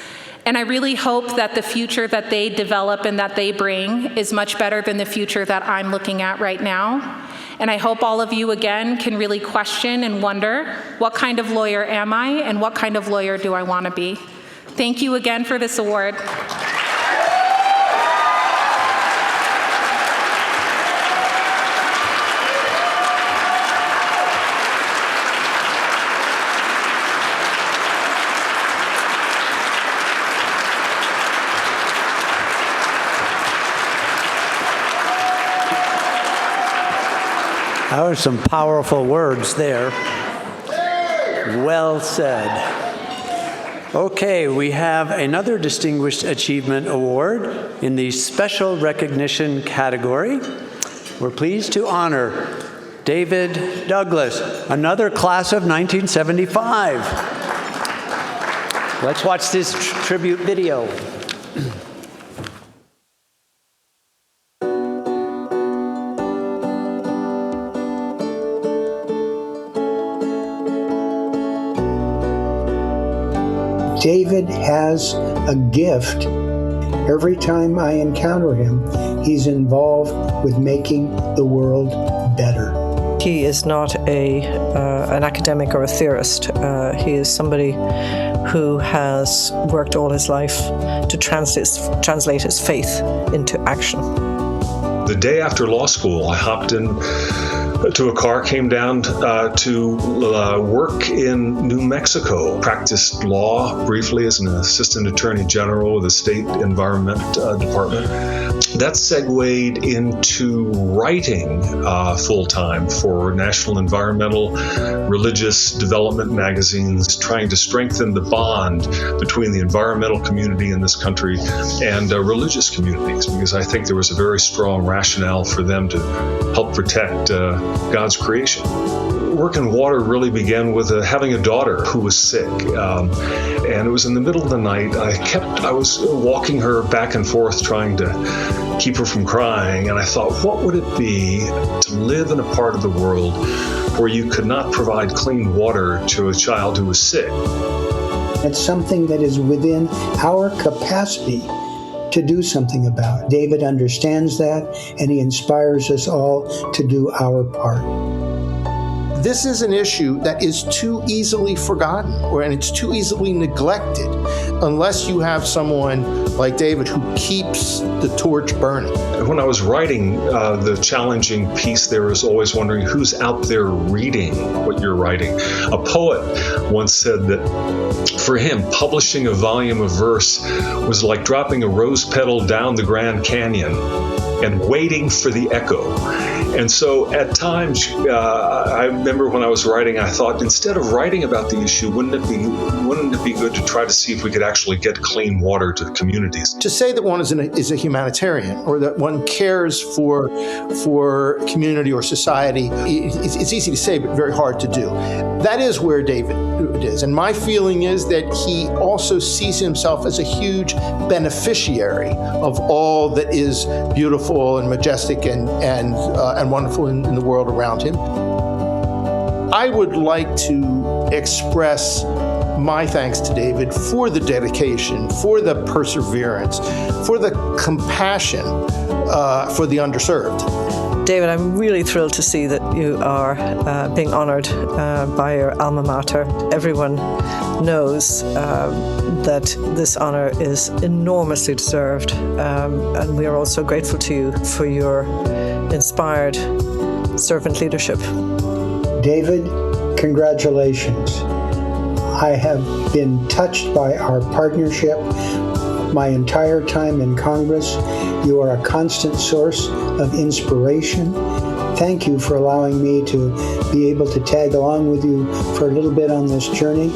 And I really hope that the future that they develop and that they bring is much better than the future that I'm looking at right now. And I hope all of you, again, can really question and wonder, what kind of lawyer am I, and what kind of lawyer do I want to be? Thank you again for this award. That was some powerful words there. Well said. Okay, we have another Distinguished Achievement Award in the Special Recognition category. We're pleased to honor David Douglas, another class of 1975. Let's watch this tribute video. David has a gift. Every time I encounter him, he's involved with making the world better. He is not an academic or a theorist. He is somebody who has worked all his life to translate his faith into action. The day after law school, I hopped in to a car, came down to work in New Mexico, practiced law briefly as an assistant attorney general with the state environment department. That segued into writing full-time for national environmental religious development magazines, trying to strengthen the bond between the environmental community in this country and religious communities, because I think there was a very strong rationale for them to help protect God's creation. Work in water really began with having a daughter who was sick, and it was in the middle of the night. I was walking her back and forth, trying to keep her from crying, and I thought, what would it be to live in a part of the world where you could not provide clean water to a child who was sick? It's something that is within our capacity to do something about. David understands that, and he inspires us all to do our part. This is an issue that is too easily forgotten, and it's too easily neglected unless you have someone like David who keeps the torch burning. When I was writing the challenging piece, there was always wondering who's out there reading what you're writing. A poet once said that for him, publishing a volume of verse was like dropping a rose petal down the Grand Canyon and waiting for the echo. And so at times, I remember when I was writing, I thought, instead of writing about the issue, wouldn't it be good to try to see if we could actually get clean water to communities? To say that one is a humanitarian or that one cares for community or society, it's easy to say, but very hard to do. That is where David is. And my feeling is that he also sees himself as a huge beneficiary of all that is beautiful and majestic and wonderful in the world around him. I would like to express my thanks to David for the dedication, for the perseverance, for the compassion for the underserved. David, I'm really thrilled to see that you are being honored by your alma mater. Everyone knows that this honor is enormously deserved, and we are also grateful to you for your inspired servant leadership. David, congratulations. I have been touched by our partnership my entire time in Congress. You are a constant source of inspiration. Thank you for allowing me to be able to tag along with you for a little bit on this journey.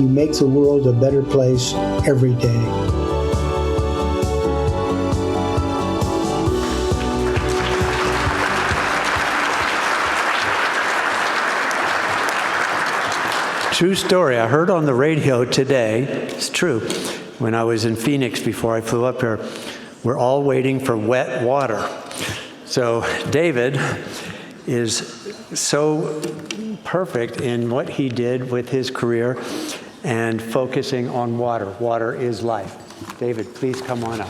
You make the world a better place every day. True story. I heard on the radio today, it's true, when I was in Phoenix before I flew up here, we're all waiting for wet water. So David is so perfect in what he did with his career and focusing on water. Water is life. David, please come on up.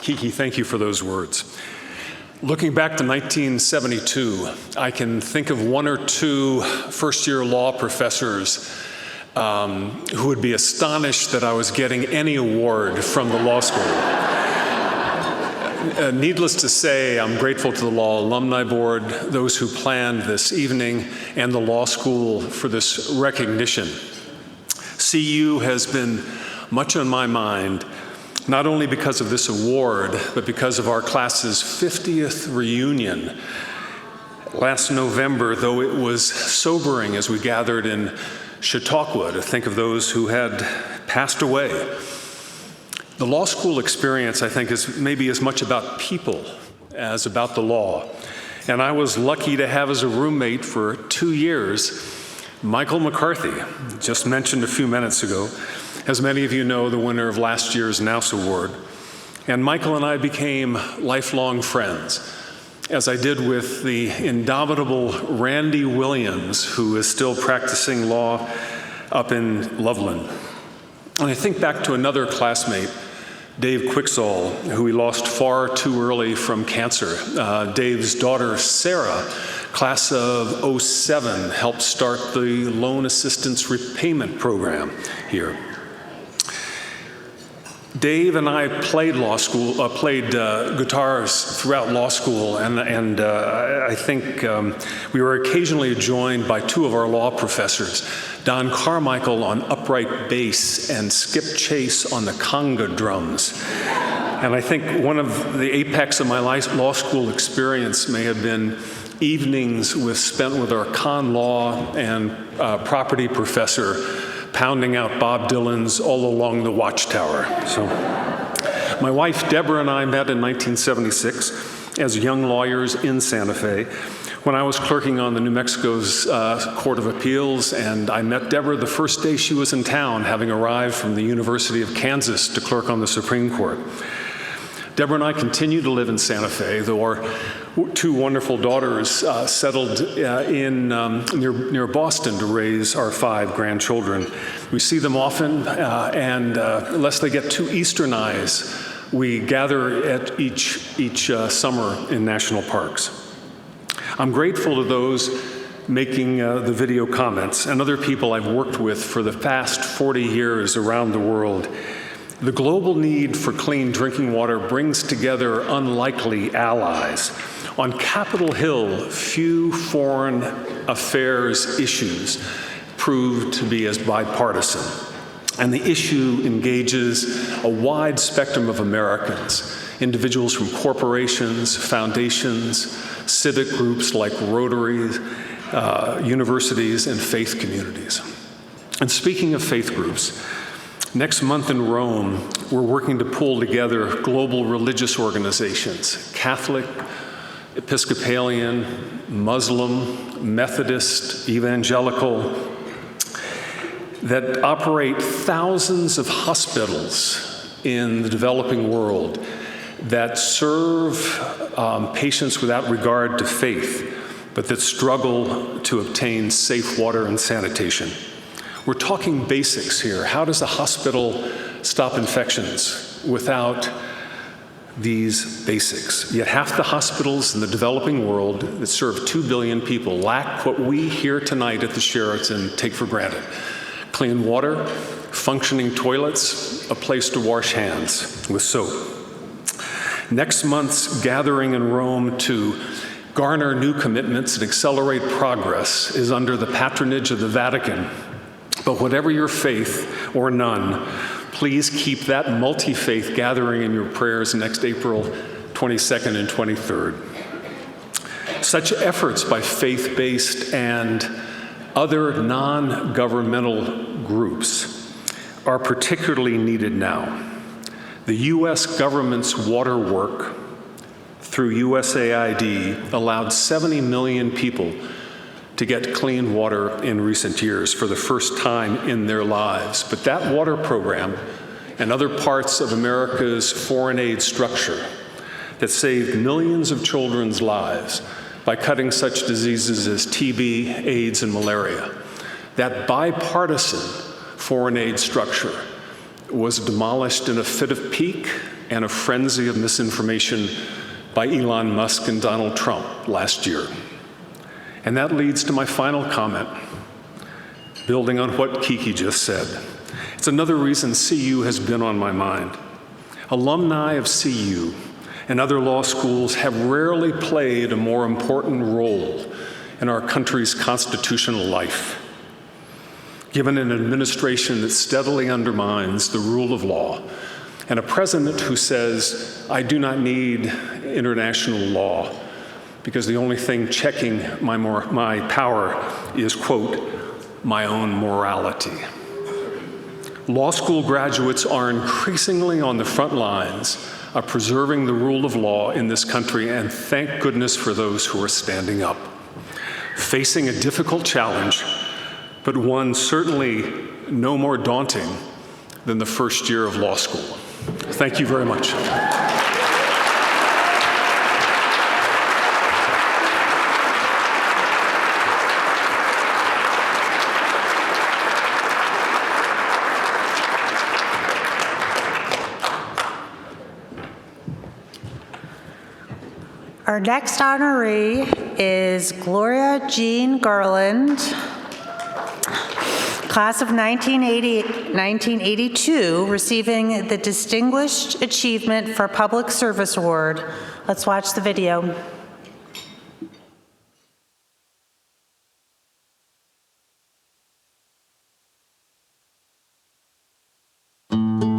Kiki, thank you for those words. Looking back to 1972, I can think of one or two first-year law professors who would be astonished that I was getting any award from the law school. Needless to say, I'm grateful to the Law Alumni Board, those who planned this evening, and the law school for this recognition. CU has been much on my mind, not only because of this award, but because of our class's 50th reunion last November, though it was sobering as we gathered in Chautauqua to think of those who had passed away. The law school experience, I think, is maybe as much about people as about the law. And I was lucky to have as a roommate for 2 years Michael McCarthy, just mentioned a few minutes ago. As many of you know, the winner of last year's Nouse Award. And Michael and I became lifelong friends, as I did with the indomitable Randy Williams, who is still practicing law up in Loveland. And I think back to another classmate, Dave Quicksall, who we lost far too early from cancer. Dave's daughter, Sarah, class of '07, helped start the loan assistance repayment program here. Dave and I played guitars throughout law school, and I think we were occasionally joined by 2 of our law professors, Don Carmichael on upright bass and Skip Chase on the conga drums. And I think one of the apex of my law school experience may have been evenings spent with our con law and property professor pounding out Bob Dylan's All Along the Watchtower. So my wife, Deborah, and I met in 1976 as young lawyers in Santa Fe when I was clerking on the New Mexico's Court of Appeals, and I met Deborah the first day she was in town, having arrived from the University of Kansas to clerk on the Supreme Court. Deborah and I continue to live in Santa Fe, though our 2 wonderful daughters settled near Boston to raise our 5 grandchildren. We see them often, and unless they get too Easternized, we gather at each summer in national parks. I'm grateful to those making the video comments and other people I've worked with for the past 40 years around the world. The global need for clean drinking water brings together unlikely allies. On Capitol Hill, few foreign affairs issues prove to be as bipartisan. And the issue engages a wide spectrum of Americans, individuals from corporations, foundations, civic groups like Rotary, universities, and faith communities. And speaking of faith groups, next month in Rome, we're working to pull together global religious organizations, Catholic, Episcopalian, Muslim, Methodist, Evangelical, that operate thousands of hospitals in the developing world that serve patients without regard to faith, but that struggle to obtain safe water and sanitation. We're talking basics here. How does a hospital stop infections without these basics? Yet half the hospitals in the developing world that serve 2 billion people lack what we here tonight at the Sheraton take for granted: clean water, functioning toilets, a place to wash hands with soap. Next month's gathering in Rome to garner new commitments and accelerate progress is under the patronage of the Vatican. But whatever your faith or none, please keep that multi-faith gathering in your prayers next April 22nd and 23rd. Such efforts by faith-based and other non-governmental groups are particularly needed now. The U.S. government's water work through USAID allowed 70 million people to get clean water in recent years for the first time in their lives. But that water program and other parts of America's foreign aid structure that saved millions of children's lives by cutting such diseases as TB, AIDS, and malaria, that bipartisan foreign aid structure was demolished in a fit of pique and a frenzy of misinformation by Elon Musk and Donald Trump last year. And that leads to my final comment, building on what Kiki just said. It's another reason CU has been on my mind. Alumni of CU and other law schools have rarely played a more important role in our country's constitutional life. Given an administration that steadily undermines the rule of law, and a president who says, "I do not need international law, because the only thing checking my power is," quote, "my own morality." law school graduates are increasingly on the front lines of preserving the rule of law in this country, and thank goodness for those who are standing up. Facing a difficult challenge, but one certainly no more daunting than the first year of law school. Thank you very much. Our next honoree is Gloria Jean Garland, class of 1982, receiving the Distinguished Achievement for Public Service Award. Let's watch the video.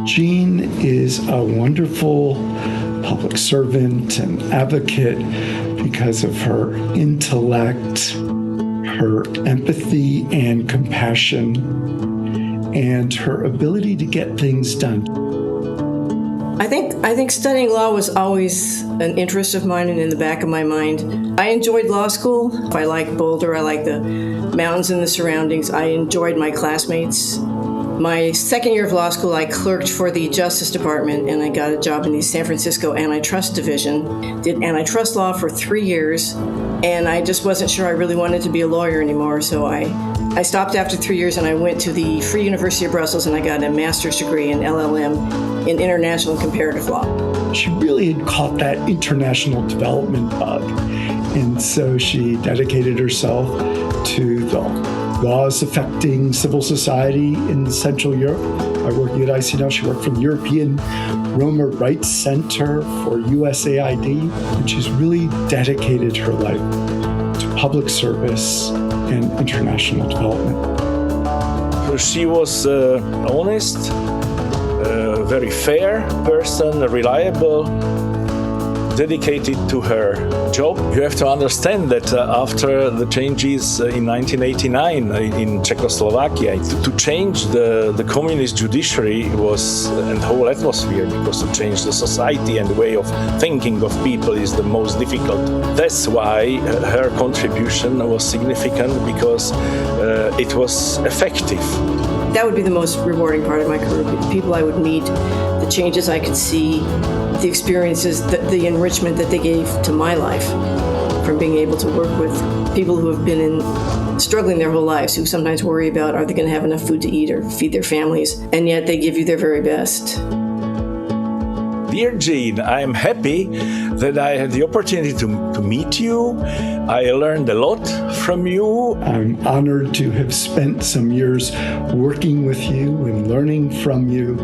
Jean is a wonderful public servant and advocate because of her intellect, her empathy and compassion, and her ability to get things done. I think studying law was always an interest of mine and in the back of my mind. I enjoyed law school. I like Boulder. I like the mountains and the surroundings. I enjoyed my classmates. My second year of law school, I clerked for the Justice Department, and I got a job in the San Francisco Antitrust Division. Did antitrust law for 3 years, and I just wasn't sure I really wanted to be a lawyer anymore, so I stopped after 3 years, and I went to the Free University of Brussels, and I got a master's degree in LLM in international and comparative law. She really had caught that international development bug, and so she dedicated herself to the laws affecting civil society in Central Europe. By working at ICNL, she worked for the European Roma Rights Center for USAID, and she's really dedicated her life to public service and international development. She was honest, very fair person, reliable, dedicated to her job. You have to understand that after the changes in 1989 in Czechoslovakia, to change the communist judiciary was, and the whole atmosphere, because to change the society and the way of thinking of people is the most difficult. That's why her contribution was significant, because it was effective. That would be the most rewarding part of my career, the people I would meet, the changes I could see, the experiences, the enrichment that they gave to my life from being able to work with people who have been struggling their whole lives, who sometimes worry about, are they going to have enough food to eat or feed their families, and yet they give you their very best. Dear Jean, I am happy that I had the opportunity to meet you. I learned a lot from you. I'm honored to have spent some years working with you and learning from you.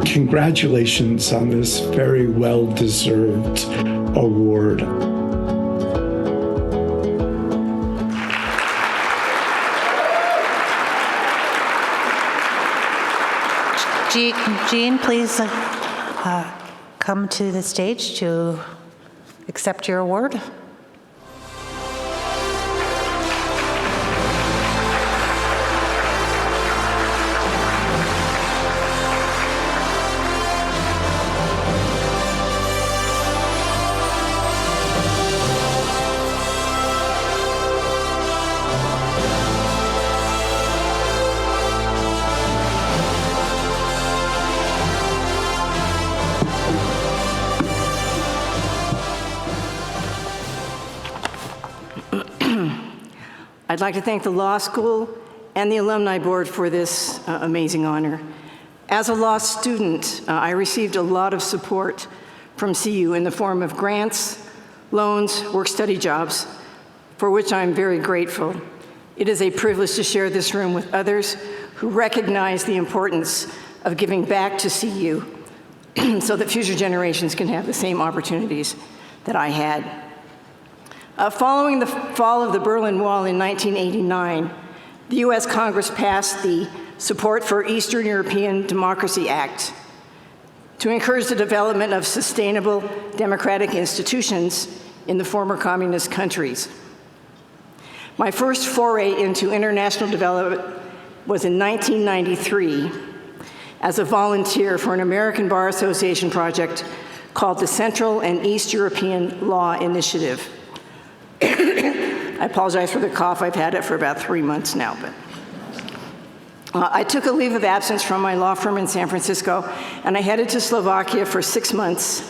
Congratulations on this very well-deserved award. Jean, please come to the stage to accept your award. I'd like to thank the law school and the Alumni Board for this amazing honor. As a law student, I received a lot of support from CU in the form of grants, loans, work-study jobs, for which I'm very grateful. It is a privilege to share this room with others who recognize the importance of giving back to CU so that future generations can have the same opportunities that I had. Following the fall of the Berlin Wall in 1989, the U.S. Congress passed the Support for Eastern European Democracy Act to encourage the development of sustainable democratic institutions in the former communist countries. My first foray into international development was in 1993, as a volunteer for an American Bar Association project called the Central and East European Law Initiative. I apologize for the cough. I've had it for about 3 months now. But I took a leave of absence from my law firm in San Francisco, and I headed to Slovakia for 6 months.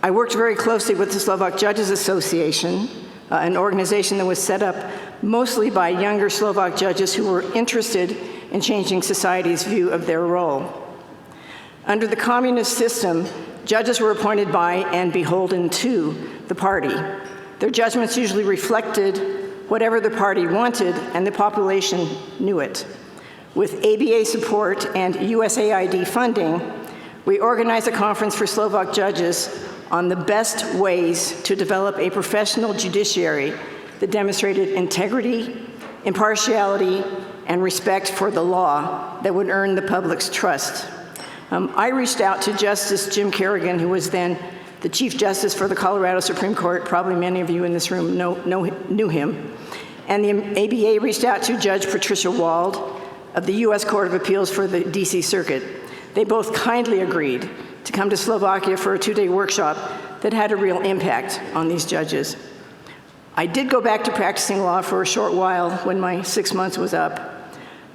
I worked very closely with the Slovak Judges Association, an organization that was set up mostly by younger Slovak judges who were interested in changing society's view of their role. Under the communist system, judges were appointed by and beholden to the party. Their judgments usually reflected whatever the party wanted, and the population knew it. With ABA support and USAID funding, we organized a conference for Slovak judges on the best ways to develop a professional judiciary that demonstrated integrity, impartiality, and respect for the law that would earn the public's trust. I reached out to Justice Jim Kerrigan, who was then the Chief Justice for the Colorado Supreme Court. Probably many of you in this room knew him. And the ABA reached out to Judge Patricia Wald of the U.S. Court of Appeals for the D.C. Circuit. They both kindly agreed to come to Slovakia for a 2-day workshop that had a real impact on these judges. I did go back to practicing law for a short while when my 6 months was up,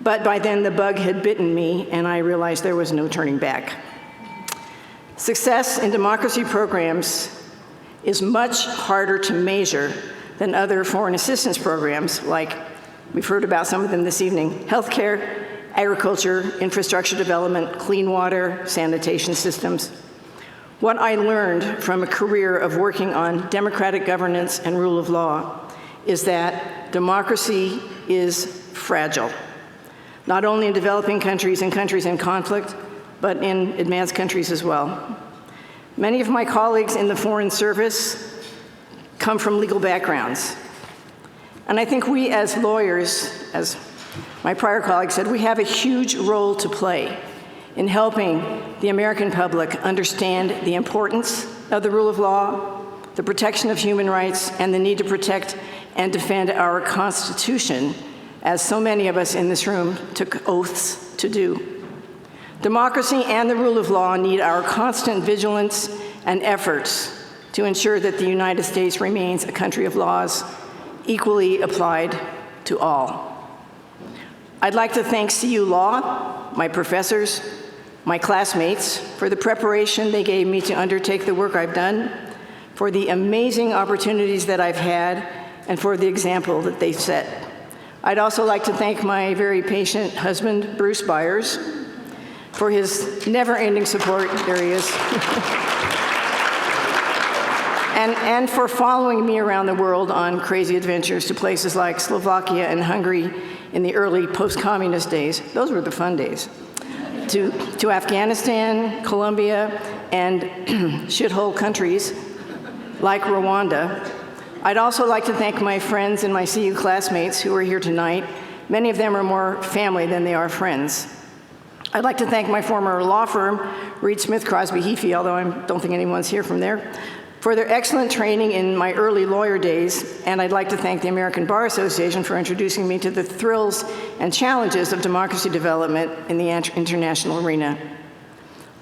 but by then the bug had bitten me and I realized there was no turning back. Success in democracy programs is much harder to measure than other foreign assistance programs, like we've heard about some of them this evening: healthcare, agriculture, infrastructure development, clean water, sanitation systems. What I learned from a career of working on democratic governance and rule of law is that democracy is fragile, not only in developing countries and countries in conflict, but in advanced countries as well. Many of my colleagues in the Foreign Service come from legal backgrounds. And I think we as lawyers, as my prior colleague said, we have a huge role to play in helping the American public understand the importance of the rule of law, the protection of human rights, and the need to protect and defend our Constitution, as so many of us in this room took oaths to do. Democracy and the rule of law need our constant vigilance and efforts to ensure that the United States remains a country of laws equally applied to all. I'd like to thank CU Law, my professors, my classmates, for the preparation they gave me to undertake the work I've done, for the amazing opportunities that I've had, and for the example that they've set. I'd also like to thank my very patient husband, Bruce Byers, for his never-ending support. There he is. and for following me around the world on crazy adventures to places like Slovakia and Hungary in the early post-communist days. Those were the fun days. To Afghanistan, Colombia, and shithole countries like Rwanda. I'd also like to thank my friends and my CU classmates who are here tonight. Many of them are more family than they are friends. I'd like to thank my former law firm, Reed Smith Crosby Heafy, although I don't think anyone's here from there, for their excellent training in my early lawyer days, and I'd like to thank the American Bar Association for introducing me to the thrills and challenges of democracy development in the international arena.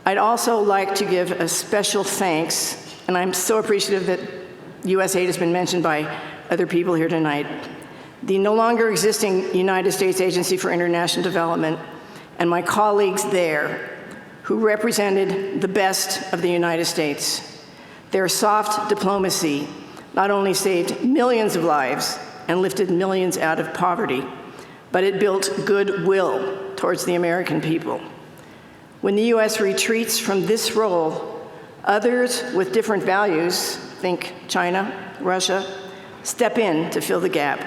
I'd also like to give a special thanks, and I'm so appreciative that USAID has been mentioned by other people here tonight, the no longer existing United States Agency for International Development, and my colleagues there who represented the best of the United States. Their soft diplomacy not only saved millions of lives and lifted millions out of poverty, but it built goodwill towards the American people. When the U.S. retreats from this role, others with different values, think China, Russia, step in to fill the gap.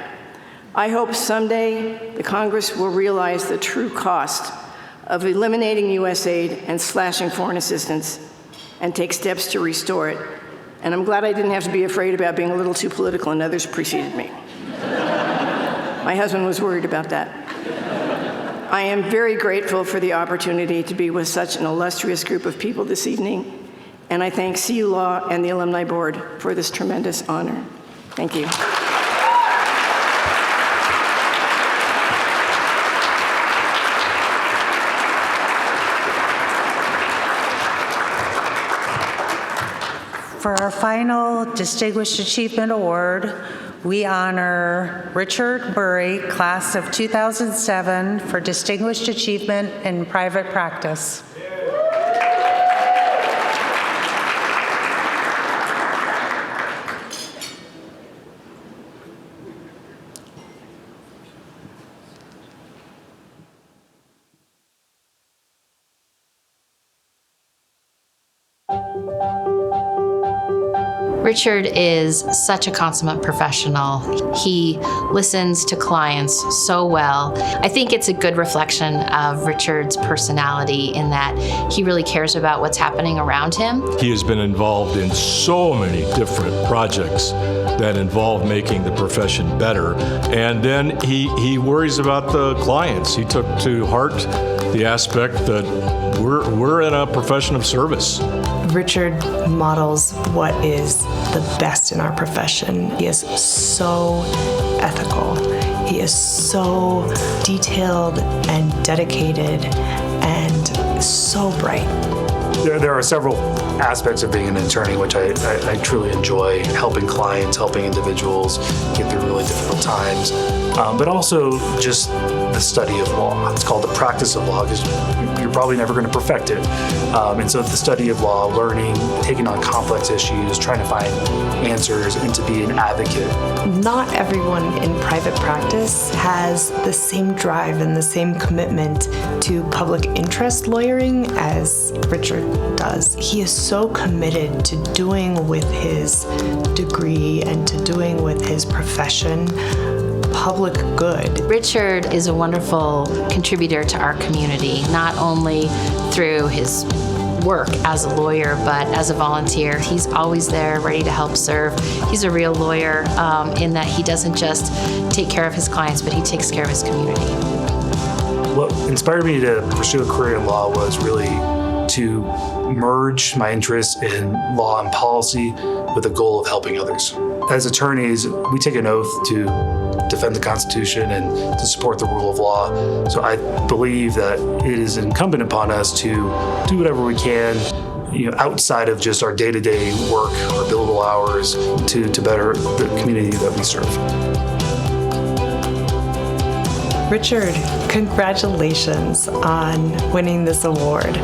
I hope someday the Congress will realize the true cost of eliminating U.S. aid and slashing foreign assistance and take steps to restore it. And I'm glad I didn't have to be afraid about being a little too political and others preceded me. My husband was worried about that. I am very grateful for the opportunity to be with such an illustrious group of people this evening, and I thank CU Law and the Alumni Board for this tremendous honor. Thank you. For our final Distinguished Achievement Award, we honor Richard Murray, class of 2007, for Distinguished Achievement in Private Practice. Richard is such a consummate professional. He listens to clients so well. I think it's a good reflection of Richard's personality in that he really cares about what's happening around him. He has been involved in so many different projects that involve making the profession better. And then he worries about the clients. He took to heart the aspect that we're in a profession of service. Richard models what is the best in our profession. He is so ethical. He is so detailed and dedicated and so bright. There are several aspects of being an attorney which I truly enjoy, helping clients, helping individuals get through really difficult times, but also just the study of law. It's called the practice of law because you're probably never going to perfect it. And so the study of law, learning, taking on complex issues, trying to find answers, and to be an advocate. Not everyone in private practice has the same drive and the same commitment to public interest lawyering as Richard does. He is so committed to doing with his degree and to doing with his profession public good. Richard is a wonderful contributor to our community, not only through his work as a lawyer, but as a volunteer. He's always there, ready to help serve. He's a real lawyer in that he doesn't just take care of his clients, but he takes care of his community. What inspired me to pursue a career in law was really to merge my interest in law and policy with the goal of helping others. As attorneys, we take an oath to defend the Constitution and to support the rule of law. So I believe that it is incumbent upon us to do whatever we can, outside of just our day-to-day work, our billable hours, to better the community that we serve. Richard, congratulations on winning this award.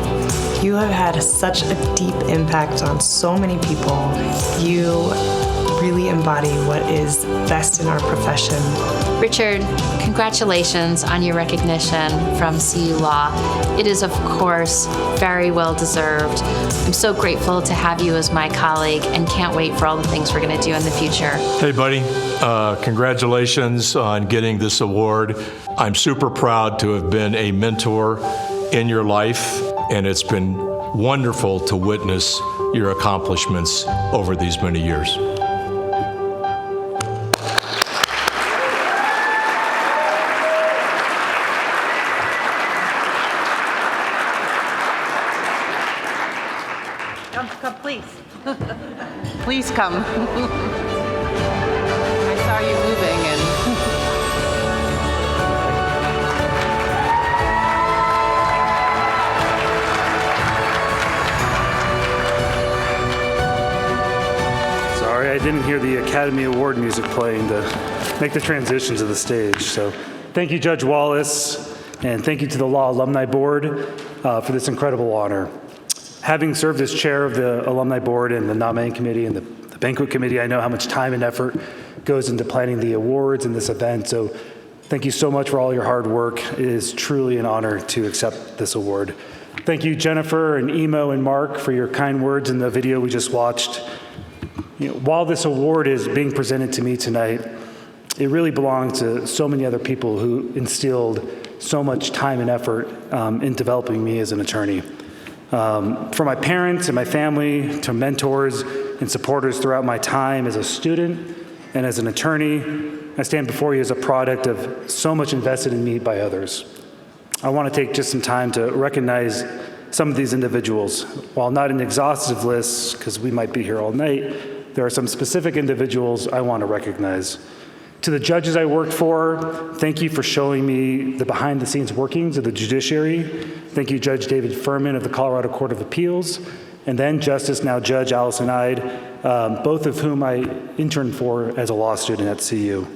You have had such a deep impact on so many people. You really embody what is best in our profession. Richard, congratulations on your recognition from CU Law. It is, of course, very well deserved. I'm so grateful to have you as my colleague and can't wait for all the things we're going to do in the future. Hey, buddy. Congratulations on getting this award. I'm super proud to have been a mentor in your life, and it's been wonderful to witness your accomplishments over these many years. Come, please. Please come. I saw you moving and... Sorry, I didn't hear the Academy Award music playing to make the transition to the stage. So thank you, Judge Wallace, and thank you to the Law Alumni Board for this incredible honor. Having served as chair of the Alumni Board and the nominating committee and the Banquet committee, I know how much time and effort goes into planning the awards and this event. So thank you so much for all your hard work. It is truly an honor to accept this award. Thank you, Jennifer and Emo and Mark, for your kind words in the video we just watched. While this award is being presented to me tonight, it really belongs to so many other people who instilled so much time and effort in developing me as an attorney. From my parents and my family to mentors and supporters throughout my time as a student and as an attorney, I stand before you as a product of so much invested in me by others. I want to take just some time to recognize some of these individuals. While not an exhaustive list, because we might be here all night, there are some specific individuals I want to recognize. To the judges I worked for, thank you for showing me the behind-the-scenes workings of the judiciary. Thank you, Judge David Furman of the Colorado Court of Appeals, and then Justice, now Judge Allison Ide, both of whom I interned for as a law student at CU.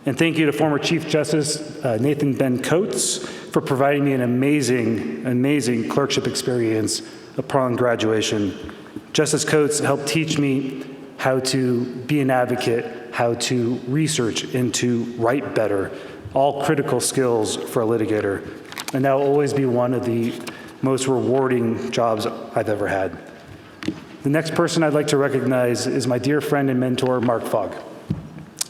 And thank you to former Chief Justice Nathan Ben Coates for providing me an amazing clerkship experience upon graduation. Justice Coates helped teach me how to be an advocate, how to research, and to write better, all critical skills for a litigator. And that will always be one of the most rewarding jobs I've ever had. The next person I'd like to recognize is my dear friend and mentor, Mark Fogg.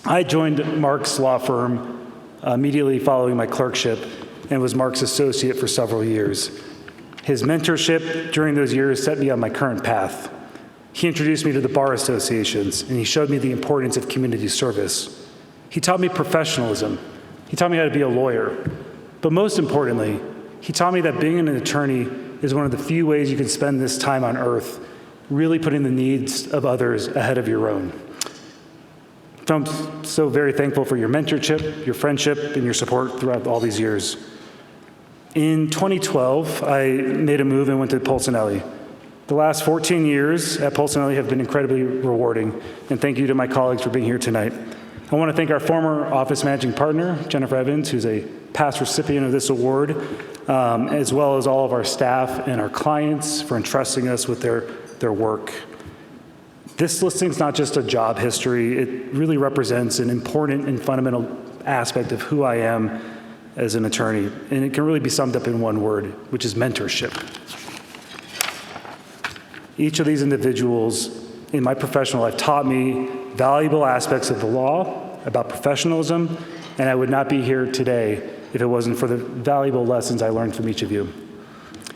I joined Mark's law firm immediately following my clerkship and was Mark's associate for several years. His mentorship during those years set me on my current path. He introduced me to the bar associations, and he showed me the importance of community service. He taught me professionalism. He taught me how to be a lawyer. But most importantly, he taught me that being an attorney is one of the few ways you can spend this time on earth, really putting the needs of others ahead of your own. So I'm so very thankful for your mentorship, your friendship, and your support throughout all these years. In 2012, I made a move and went to Polsinelli. The last 14 years at Polsinelli have been incredibly rewarding, and thank you to my colleagues for being here tonight. I want to thank our former office managing partner, Jennifer Evans, who's a past recipient of this award, as well as all of our staff and our clients for entrusting us with their work. This listing is not just a job history. It really represents an important and fundamental aspect of who I am as an attorney, and it can really be summed up in one word, which is mentorship. Each of these individuals in my professional life taught me valuable aspects of the law, about professionalism, and I would not be here today if it wasn't for the valuable lessons I learned from each of you.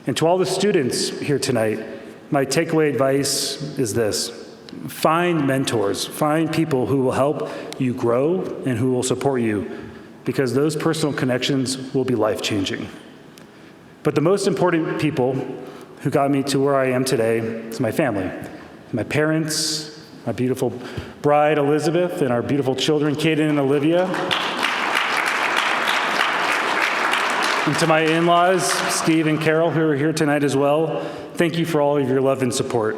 And to all the students here tonight, my takeaway advice is this: find mentors, find people who will help you grow and who will support you, because those personal connections will be life-changing. But the most important people who got me to where I am today is my family, my parents, my beautiful bride, Elizabeth, and our beautiful children, Kaden and Olivia. And to my in-laws, Steve and Carol, who are here tonight as well, thank you for all of your love and support.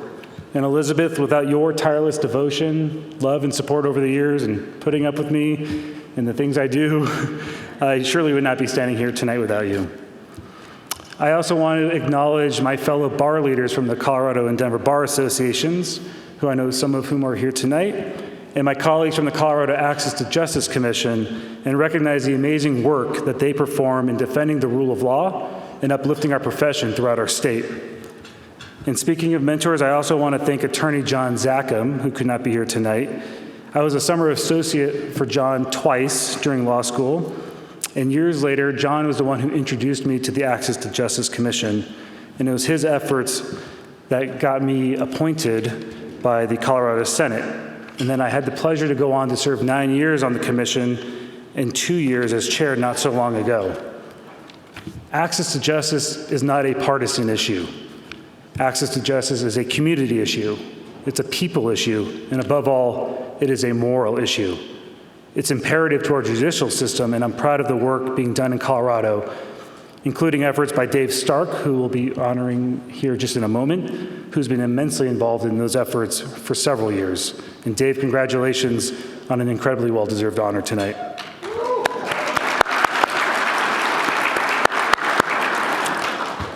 And Elizabeth, without your tireless devotion, love, and support over the years and putting up with me and the things I do, I surely would not be standing here tonight without you. I also want to acknowledge my fellow bar leaders from the Colorado and Denver Bar Associations, who I know some of whom are here tonight, and my colleagues from the Colorado Access to Justice Commission, and recognize the amazing work that they perform in defending the rule of law and uplifting our profession throughout our state. And speaking of mentors, I also want to thank Attorney John Zackham, who could not be here tonight. I was a summer associate for John twice during law school, and years later, John was the one who introduced me to the Access to Justice Commission, and it was his efforts that got me appointed by the Colorado Senate. And then I had the pleasure to go on to serve 9 years on the commission and 2 years as chair not so long ago. Access to justice is not a partisan issue. Access to justice is a community issue. It's a people issue, and above all, it is a moral issue. It's imperative to our judicial system, and I'm proud of the work being done in Colorado, including efforts by Dave Stark, who we'll be honoring here just in a moment, who's been immensely involved in those efforts for several years. And Dave, congratulations on an incredibly well-deserved honor tonight.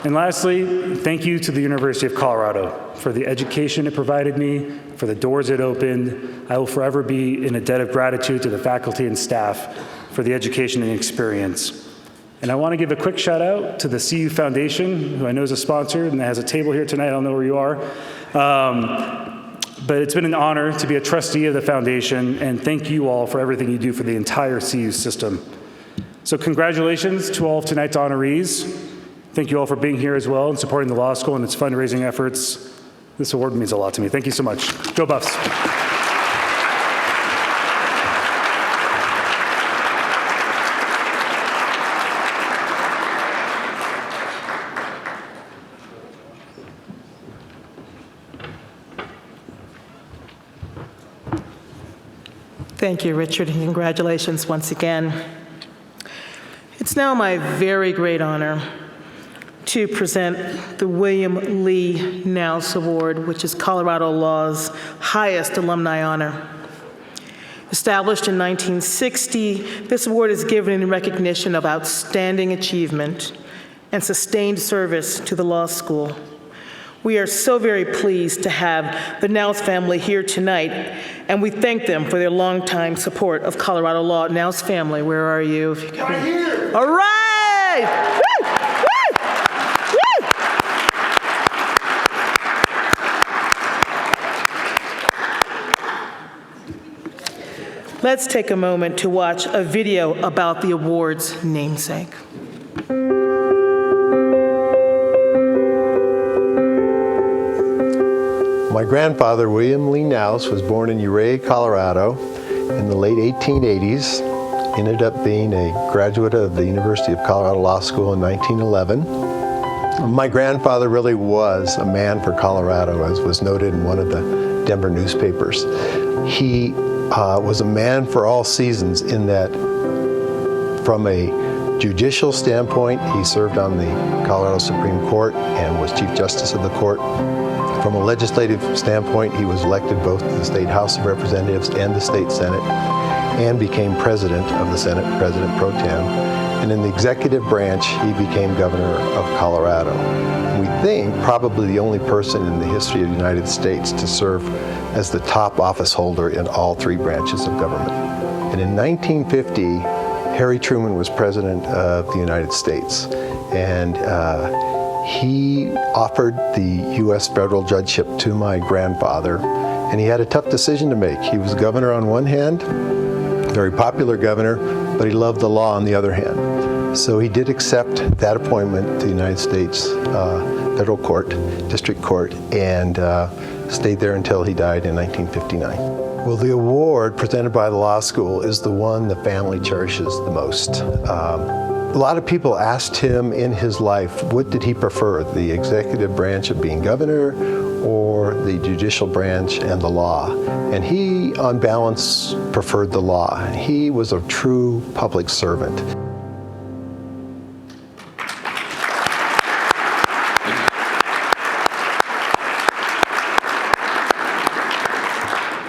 And lastly, thank you to the University of Colorado for the education it provided me, for the doors it opened. I will forever be in a debt of gratitude to the faculty and staff for the education and experience. And I want to give a quick shout out to the CU Foundation, who I know is a sponsor and has a table here tonight. I don't know where you are. But it's been an honor to be a trustee of the foundation, and thank you all for everything you do for the entire CU system. So congratulations to all of tonight's honorees. Thank you all for being here as well and supporting the law school and its fundraising efforts. This award means a lot to me. Thank you so much. Go Buffs. Thank you, Richard, and congratulations once again. It's now my very great honor to present the William Lee Nance Award, which is Colorado Law's highest alumni honor. Established in 1960, this award is given in recognition of outstanding achievement and sustained service to the law school. We are so very pleased to have the Nance family here tonight, and we thank them for their longtime support of Colorado law. Nance family, where are you? Right here. All right! Woo! Woo! Woo! Let's take a moment to watch a video about the award's namesake. My grandfather, William Lee Nance, was born in Ouray, Colorado in the late 1880s. Ended up being a graduate of the University of Colorado Law School in 1911. My grandfather really was a man for Colorado, as was noted in one of the Denver newspapers. He was a man for all seasons in that from a judicial standpoint, he served on the Colorado Supreme Court and was Chief Justice of the court. From a legislative standpoint, he was elected both to the State House of Representatives and the State Senate, and became President of the Senate, President Pro Tem. And in the executive branch, he became Governor of Colorado. We think probably the only person in the history of the United States to serve as the top office holder in all three branches of government. And in 1950, Harry Truman was President of the United States. And he offered the U.S. federal judgeship to my grandfather, and he had a tough decision to make. He was governor on one hand, very popular governor, but he loved the law on the other hand. So he did accept that appointment to the United States Federal Court, District Court, and stayed there until he died in 1959. Well, the award presented by the law school is the one the family cherishes the most. A lot of people asked him in his life, what did he prefer, the executive branch of being governor or the judicial branch and the law? And he, on balance, preferred the law. He was a true public servant.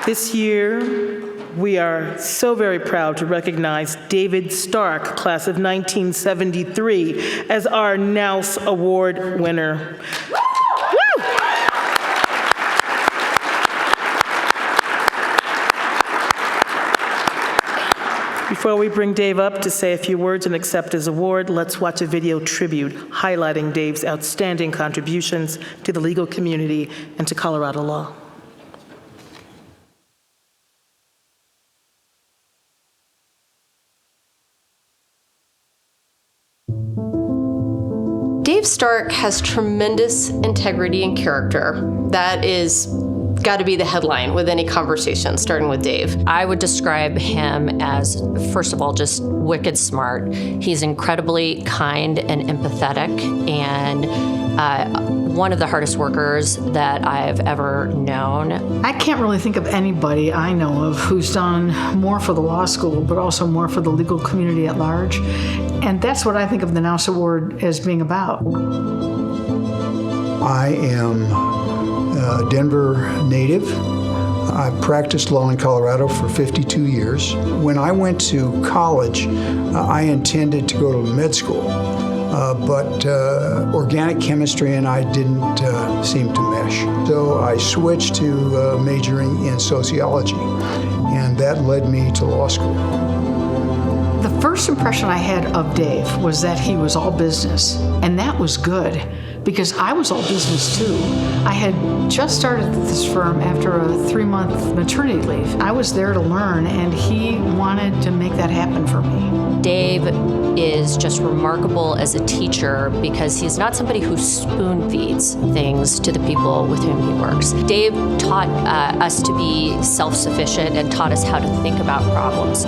This year, we are so very proud to recognize David Stark, class of 1973, as our Nance Award winner. Woo! Before we bring Dave up to say a few words and accept his award, let's watch a video tribute highlighting Dave's outstanding contributions to the legal community and to Colorado law. Dave Stark has tremendous integrity and character. That is got to be the headline with any conversation, starting with Dave. I would describe him as, first of all, just wicked smart. He's incredibly kind and empathetic, and one of the hardest workers that I've ever known. I can't really think of anybody I know of who's done more for the law school, but also more for the legal community at large. And that's what I think of the Nance Award as being about. I am a Denver native. I've practiced law in Colorado for 52 years. When I went to college, I intended to go to med school, but organic chemistry and I didn't seem to mesh. So I switched to majoring in sociology, and that led me to law school. The first impression I had of Dave was that he was all business, and that was good, because I was all business too. I had just started this firm after a 3-month maternity leave. I was there to learn, and he wanted to make that happen for me. Dave is just remarkable as a teacher because he's not somebody who spoon feeds things to the people with whom he works. Dave taught us to be self-sufficient and taught us how to think about problems.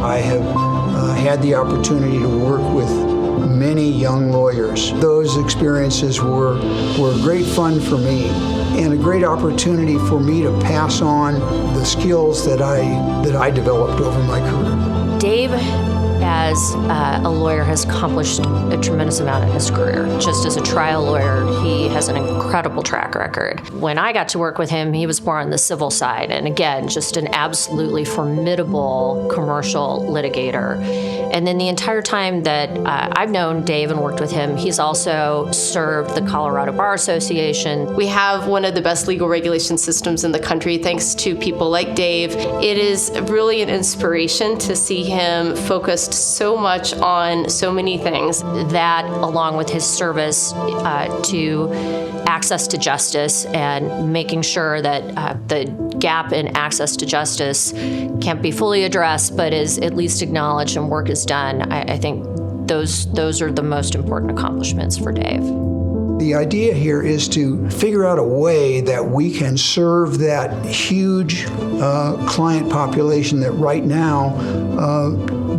I have had the opportunity to work with many young lawyers. Those experiences were great fun for me and a great opportunity for me to pass on the skills that I developed over my career. Dave as a lawyer, has accomplished a tremendous amount in his career. Just as a trial lawyer, he has an incredible track record. When I got to work with him, he was more on the civil side, and again, just an absolutely formidable commercial litigator. And then the entire time that I've known Dave and worked with him, he's also served the Colorado Bar Association. We have one of the best legal regulation systems in the country thanks to people like Dave. It is really an inspiration to see him focused so much on so many things. That, along with his service to access to justice and making sure that the gap in access to justice can't be fully addressed, but is at least acknowledged and work is done, I think those are the most important accomplishments for Dave. The idea here is to figure out a way that we can serve that huge client population that right now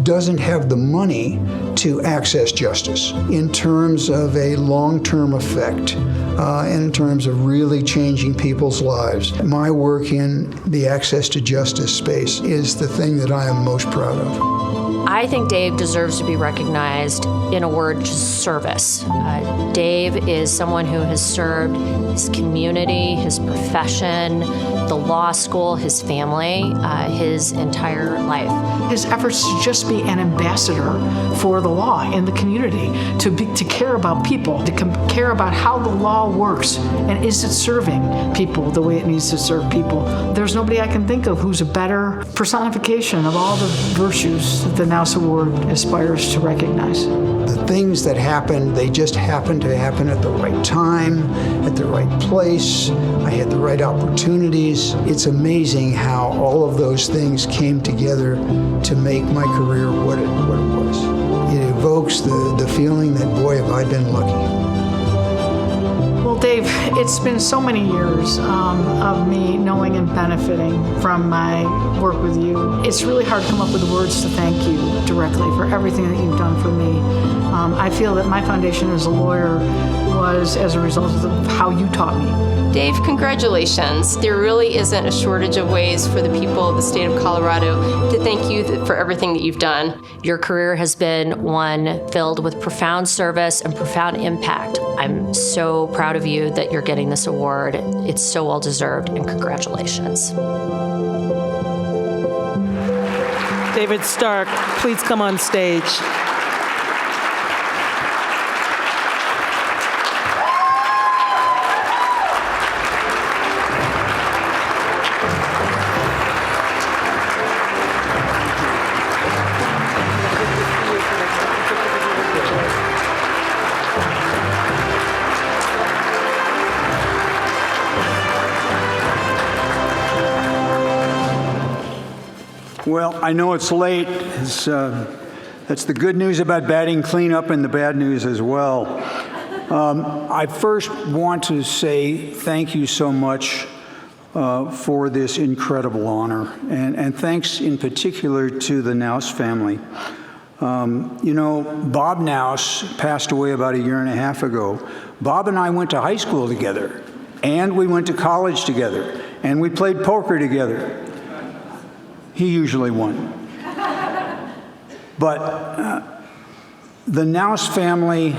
doesn't have the money to access justice in terms of a long-term effect and in terms of really changing people's lives. My work in the access to justice space is the thing that I am most proud of. I think Dave deserves to be recognized, in a word, just service. Dave is someone who has served his community, his profession, the law school, his family, his entire life. His efforts to just be an ambassador for the law in the community, to care about people, to care about how the law works, and is it serving people the way it needs to serve people. There's nobody I can think of who's a better personification of all the virtues that the Naus Award aspires to recognize. The things that happen, they just happen to happen at the right time, at the right place. I had the right opportunities. It's amazing how all of those things came together to make my career what it was. It evokes the feeling that, boy, have I been lucky. Well, Dave, it's been so many years of me knowing and benefiting from my work with you. It's really hard to come up with the words to thank you directly for everything that you've done for me. I feel that my foundation as a lawyer was as a result of how you taught me. Dave, congratulations. There really isn't a shortage of ways for the people of the state of Colorado to thank you for everything that you've done. Your career has been one filled with profound service and profound impact. I'm so proud of you that you're getting this award. It's so well deserved, and congratulations. David Stark, please come on stage. Well, I know it's late. That's the good news about batting cleanup and the bad news as well. I first want to say thank you so much for this incredible honor, and thanks in particular to the Naus family. You know, Bob Naus passed away about 1.5 years ago. Bob and I went to high school together, and we went to college together, and we played poker together. He usually won. But the Naus family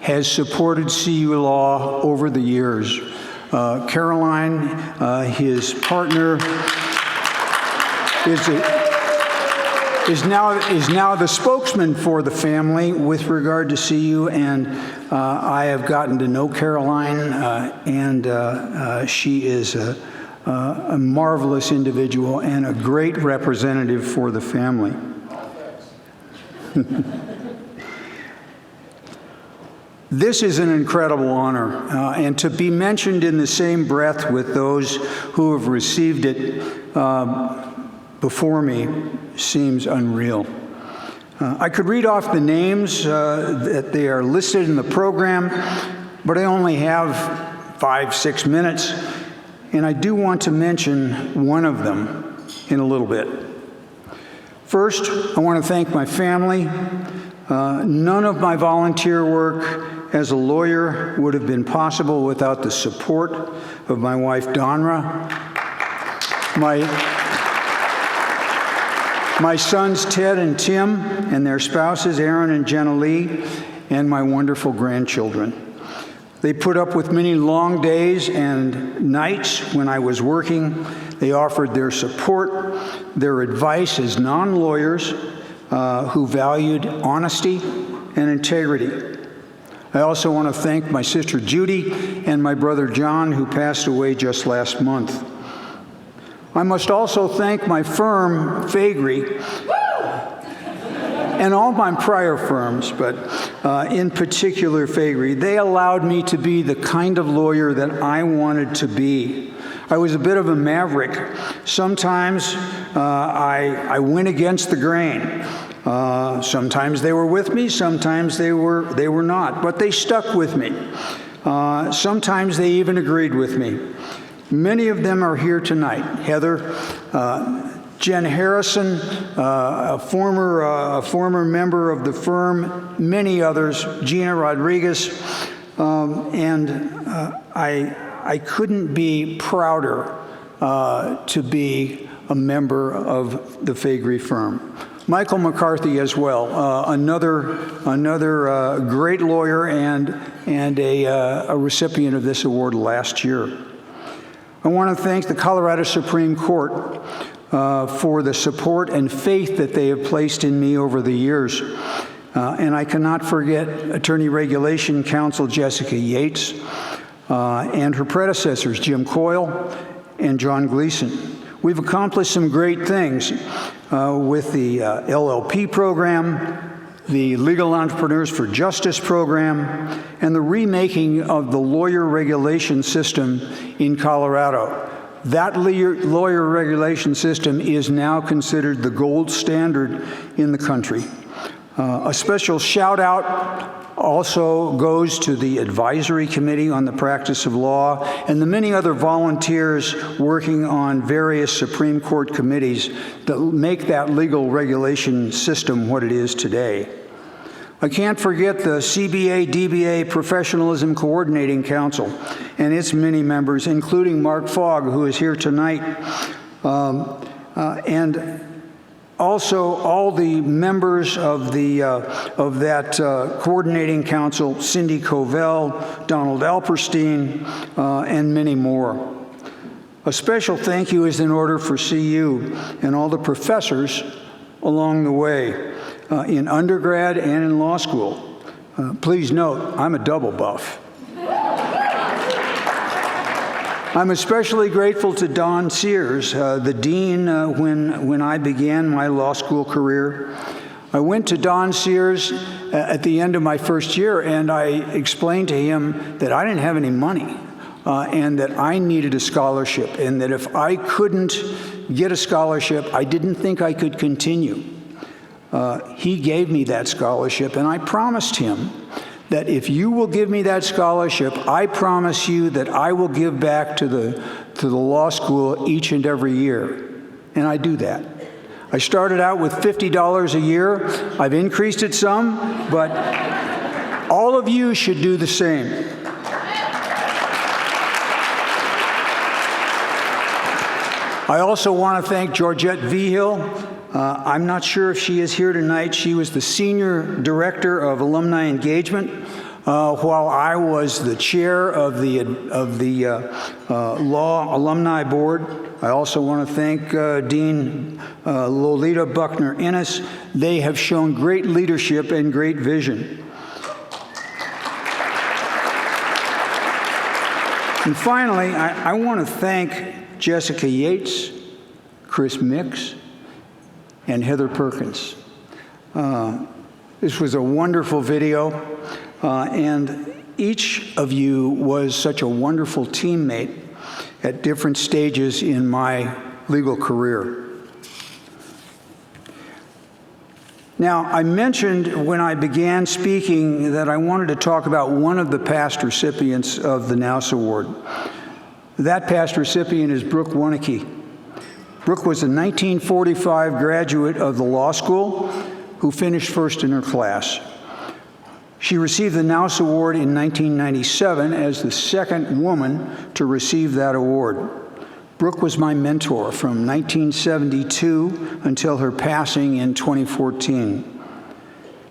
has supported CU Law over the years. Caroline, his partner, is now the spokesman for the family with regard to CU, and I have gotten to know Caroline, and she is a marvelous individual and a great representative for the family. This is an incredible honor, and to be mentioned in the same breath with those who have received it before me seems unreal. I could read off the names that they are listed in the program, but I only have 5-6 minutes. And I do want to mention one of them in a little bit. First, I want to thank my family. None of my volunteer work as a lawyer would have been possible without the support of my wife, Donra, my sons Ted and Tim and their spouses Aaron and Jenna Lee, and my wonderful grandchildren. They put up with many long days and nights when I was working. They offered their support, their advice as non-lawyers who valued honesty and integrity. I also want to thank my sister Judy and my brother John, who passed away just last month. I must also thank my firm, Faegre, and all my prior firms, but in particular Faegre. They allowed me to be the kind of lawyer that I wanted to be. I was a bit of a maverick. Sometimes I went against the grain. Sometimes they were with me, sometimes they were not, but they stuck with me. Sometimes they even agreed with me. Many of them are here tonight. Heather, Jen Harrison, a former member of the firm, many others, Gina Rodriguez, and I couldn't be prouder to be a member of the Faegre firm. Michael McCarthy as well, another great lawyer and a recipient of this award last year. I want to thank the Colorado Supreme Court for the support and faith that they have placed in me over the years. And I cannot forget Attorney Regulation Counsel Jessica Yates and her predecessors, Jim Coyle and John Gleason. We've accomplished some great things with the LLP program, the Legal Entrepreneurs for Justice program, and the remaking of the lawyer regulation system in Colorado. That lawyer regulation system is now considered the gold standard in the country. A special shout out also goes to the Advisory Committee on the Practice of Law and the many other volunteers working on various Supreme Court committees that make that legal regulation system what it is today. I can't forget the CBA-DBA Professionalism Coordinating Council and its many members, including Mark Fogg, who is here tonight, and also all the members of that coordinating council, Cindy Covell, Donald Alperstein, and many more. A special thank you is in order for CU and all the professors along the way in undergrad and in law school. Please note, I'm a double buff. I'm especially grateful to Don Sears, the dean, when I began my law school career. I went to Don Sears at the end of my first year, and I explained to him that I didn't have any money and that I needed a scholarship, and that if I couldn't get a scholarship, I didn't think I could continue. He gave me that scholarship, and I promised him that if you will give me that scholarship, I promise you that I will give back to the law school each and every year. And I do that. I started out with $50 a year. I've increased it some, but all of you should do the same. I also want to thank Georgette Vigil. I'm not sure if she is here tonight. She was the Senior Director of Alumni Engagement while I was the chair of the Law Alumni Board. I also want to thank Dean Lolita Buckner-Innes. They have shown great leadership and great vision. And finally, I want to thank Jessica Yates, Chris Mix, and Heather Perkins. This was a wonderful video, and each of you was such a wonderful teammate at different stages in my legal career. Now, I mentioned when I began speaking that I wanted to talk about one of the past recipients of the Naus Award. That past recipient is Brooke Wonecke. Brooke was a 1945 graduate of the law school who finished first in her class. She received the Naus Award in 1997 as the second woman to receive that award. Brooke was my mentor from 1972 until her passing in 2014.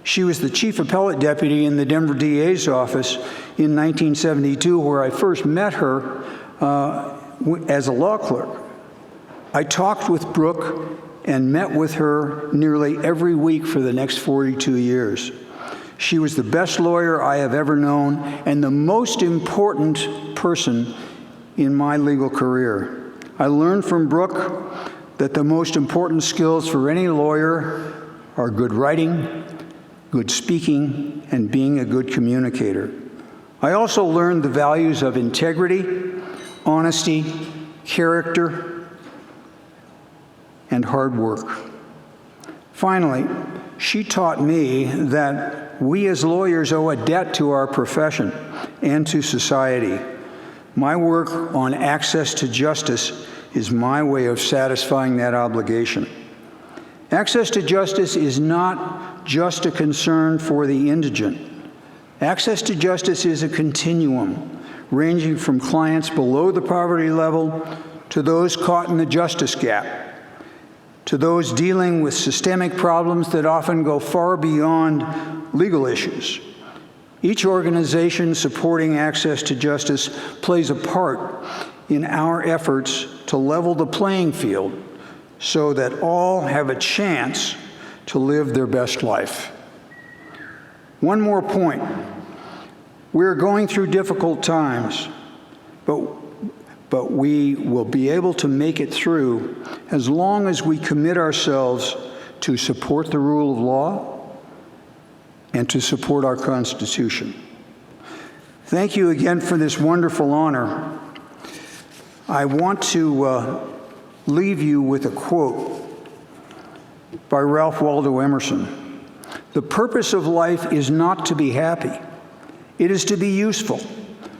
She was the chief appellate deputy in the Denver DA's office in 1972, where I first met her as a law clerk. I talked with Brooke and met with her nearly every week for the next 42 years. She was the best lawyer I have ever known and the most important person in my legal career. I learned from Brooke that the most important skills for any lawyer are good writing, good speaking, and being a good communicator. I also learned the values of integrity, honesty, character, and hard work. Finally, she taught me that we as lawyers owe a debt to our profession and to society. My work on access to justice is my way of satisfying that obligation. Access to justice is not just a concern for the indigent. Access to justice is a continuum, ranging from clients below the poverty level to those caught in the justice gap, to those dealing with systemic problems that often go far beyond legal issues. Each organization supporting access to justice plays a part in our efforts to level the playing field so that all have a chance to live their best life. One more point. We're going through difficult times, but we will be able to make it through as long as we commit ourselves to support the rule of law and to support our Constitution. Thank you again for this wonderful honor. I want to leave you with a quote by Ralph Waldo Emerson. The purpose of life is not to be happy. It is to be useful,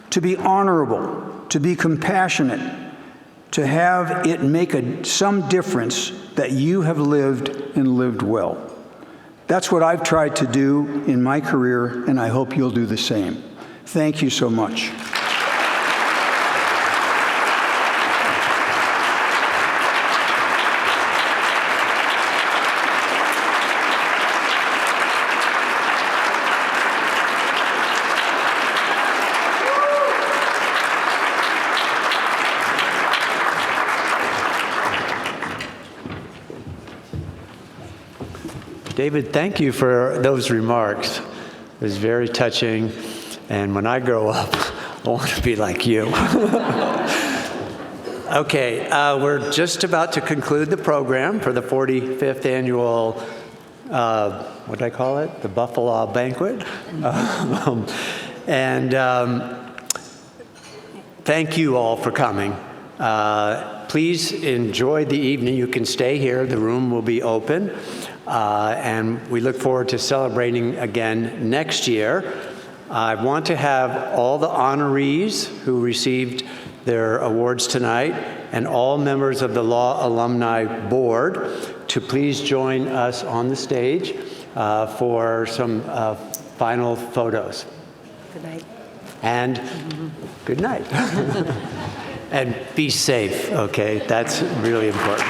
to be honorable, to be compassionate, to have it make some difference that you have lived and lived well. That's what I've tried to do in my career, and I hope you'll do the same. Thank you so much. David, thank you for those remarks. It was very touching, and when I grow up, I want to be like you. Okay, we're just about to conclude the program for the 45th annual, what did I call it? The Buffalo Banquet. Thank you all for coming. Please enjoy the evening. You can stay here. The room will be open. And we look forward to celebrating again next year. I want to have all the honorees who received their awards tonight and all members of the Law Alumni Board to please join us on the stage for some final photos. Good night. And good night. And be safe, okay? That's really important.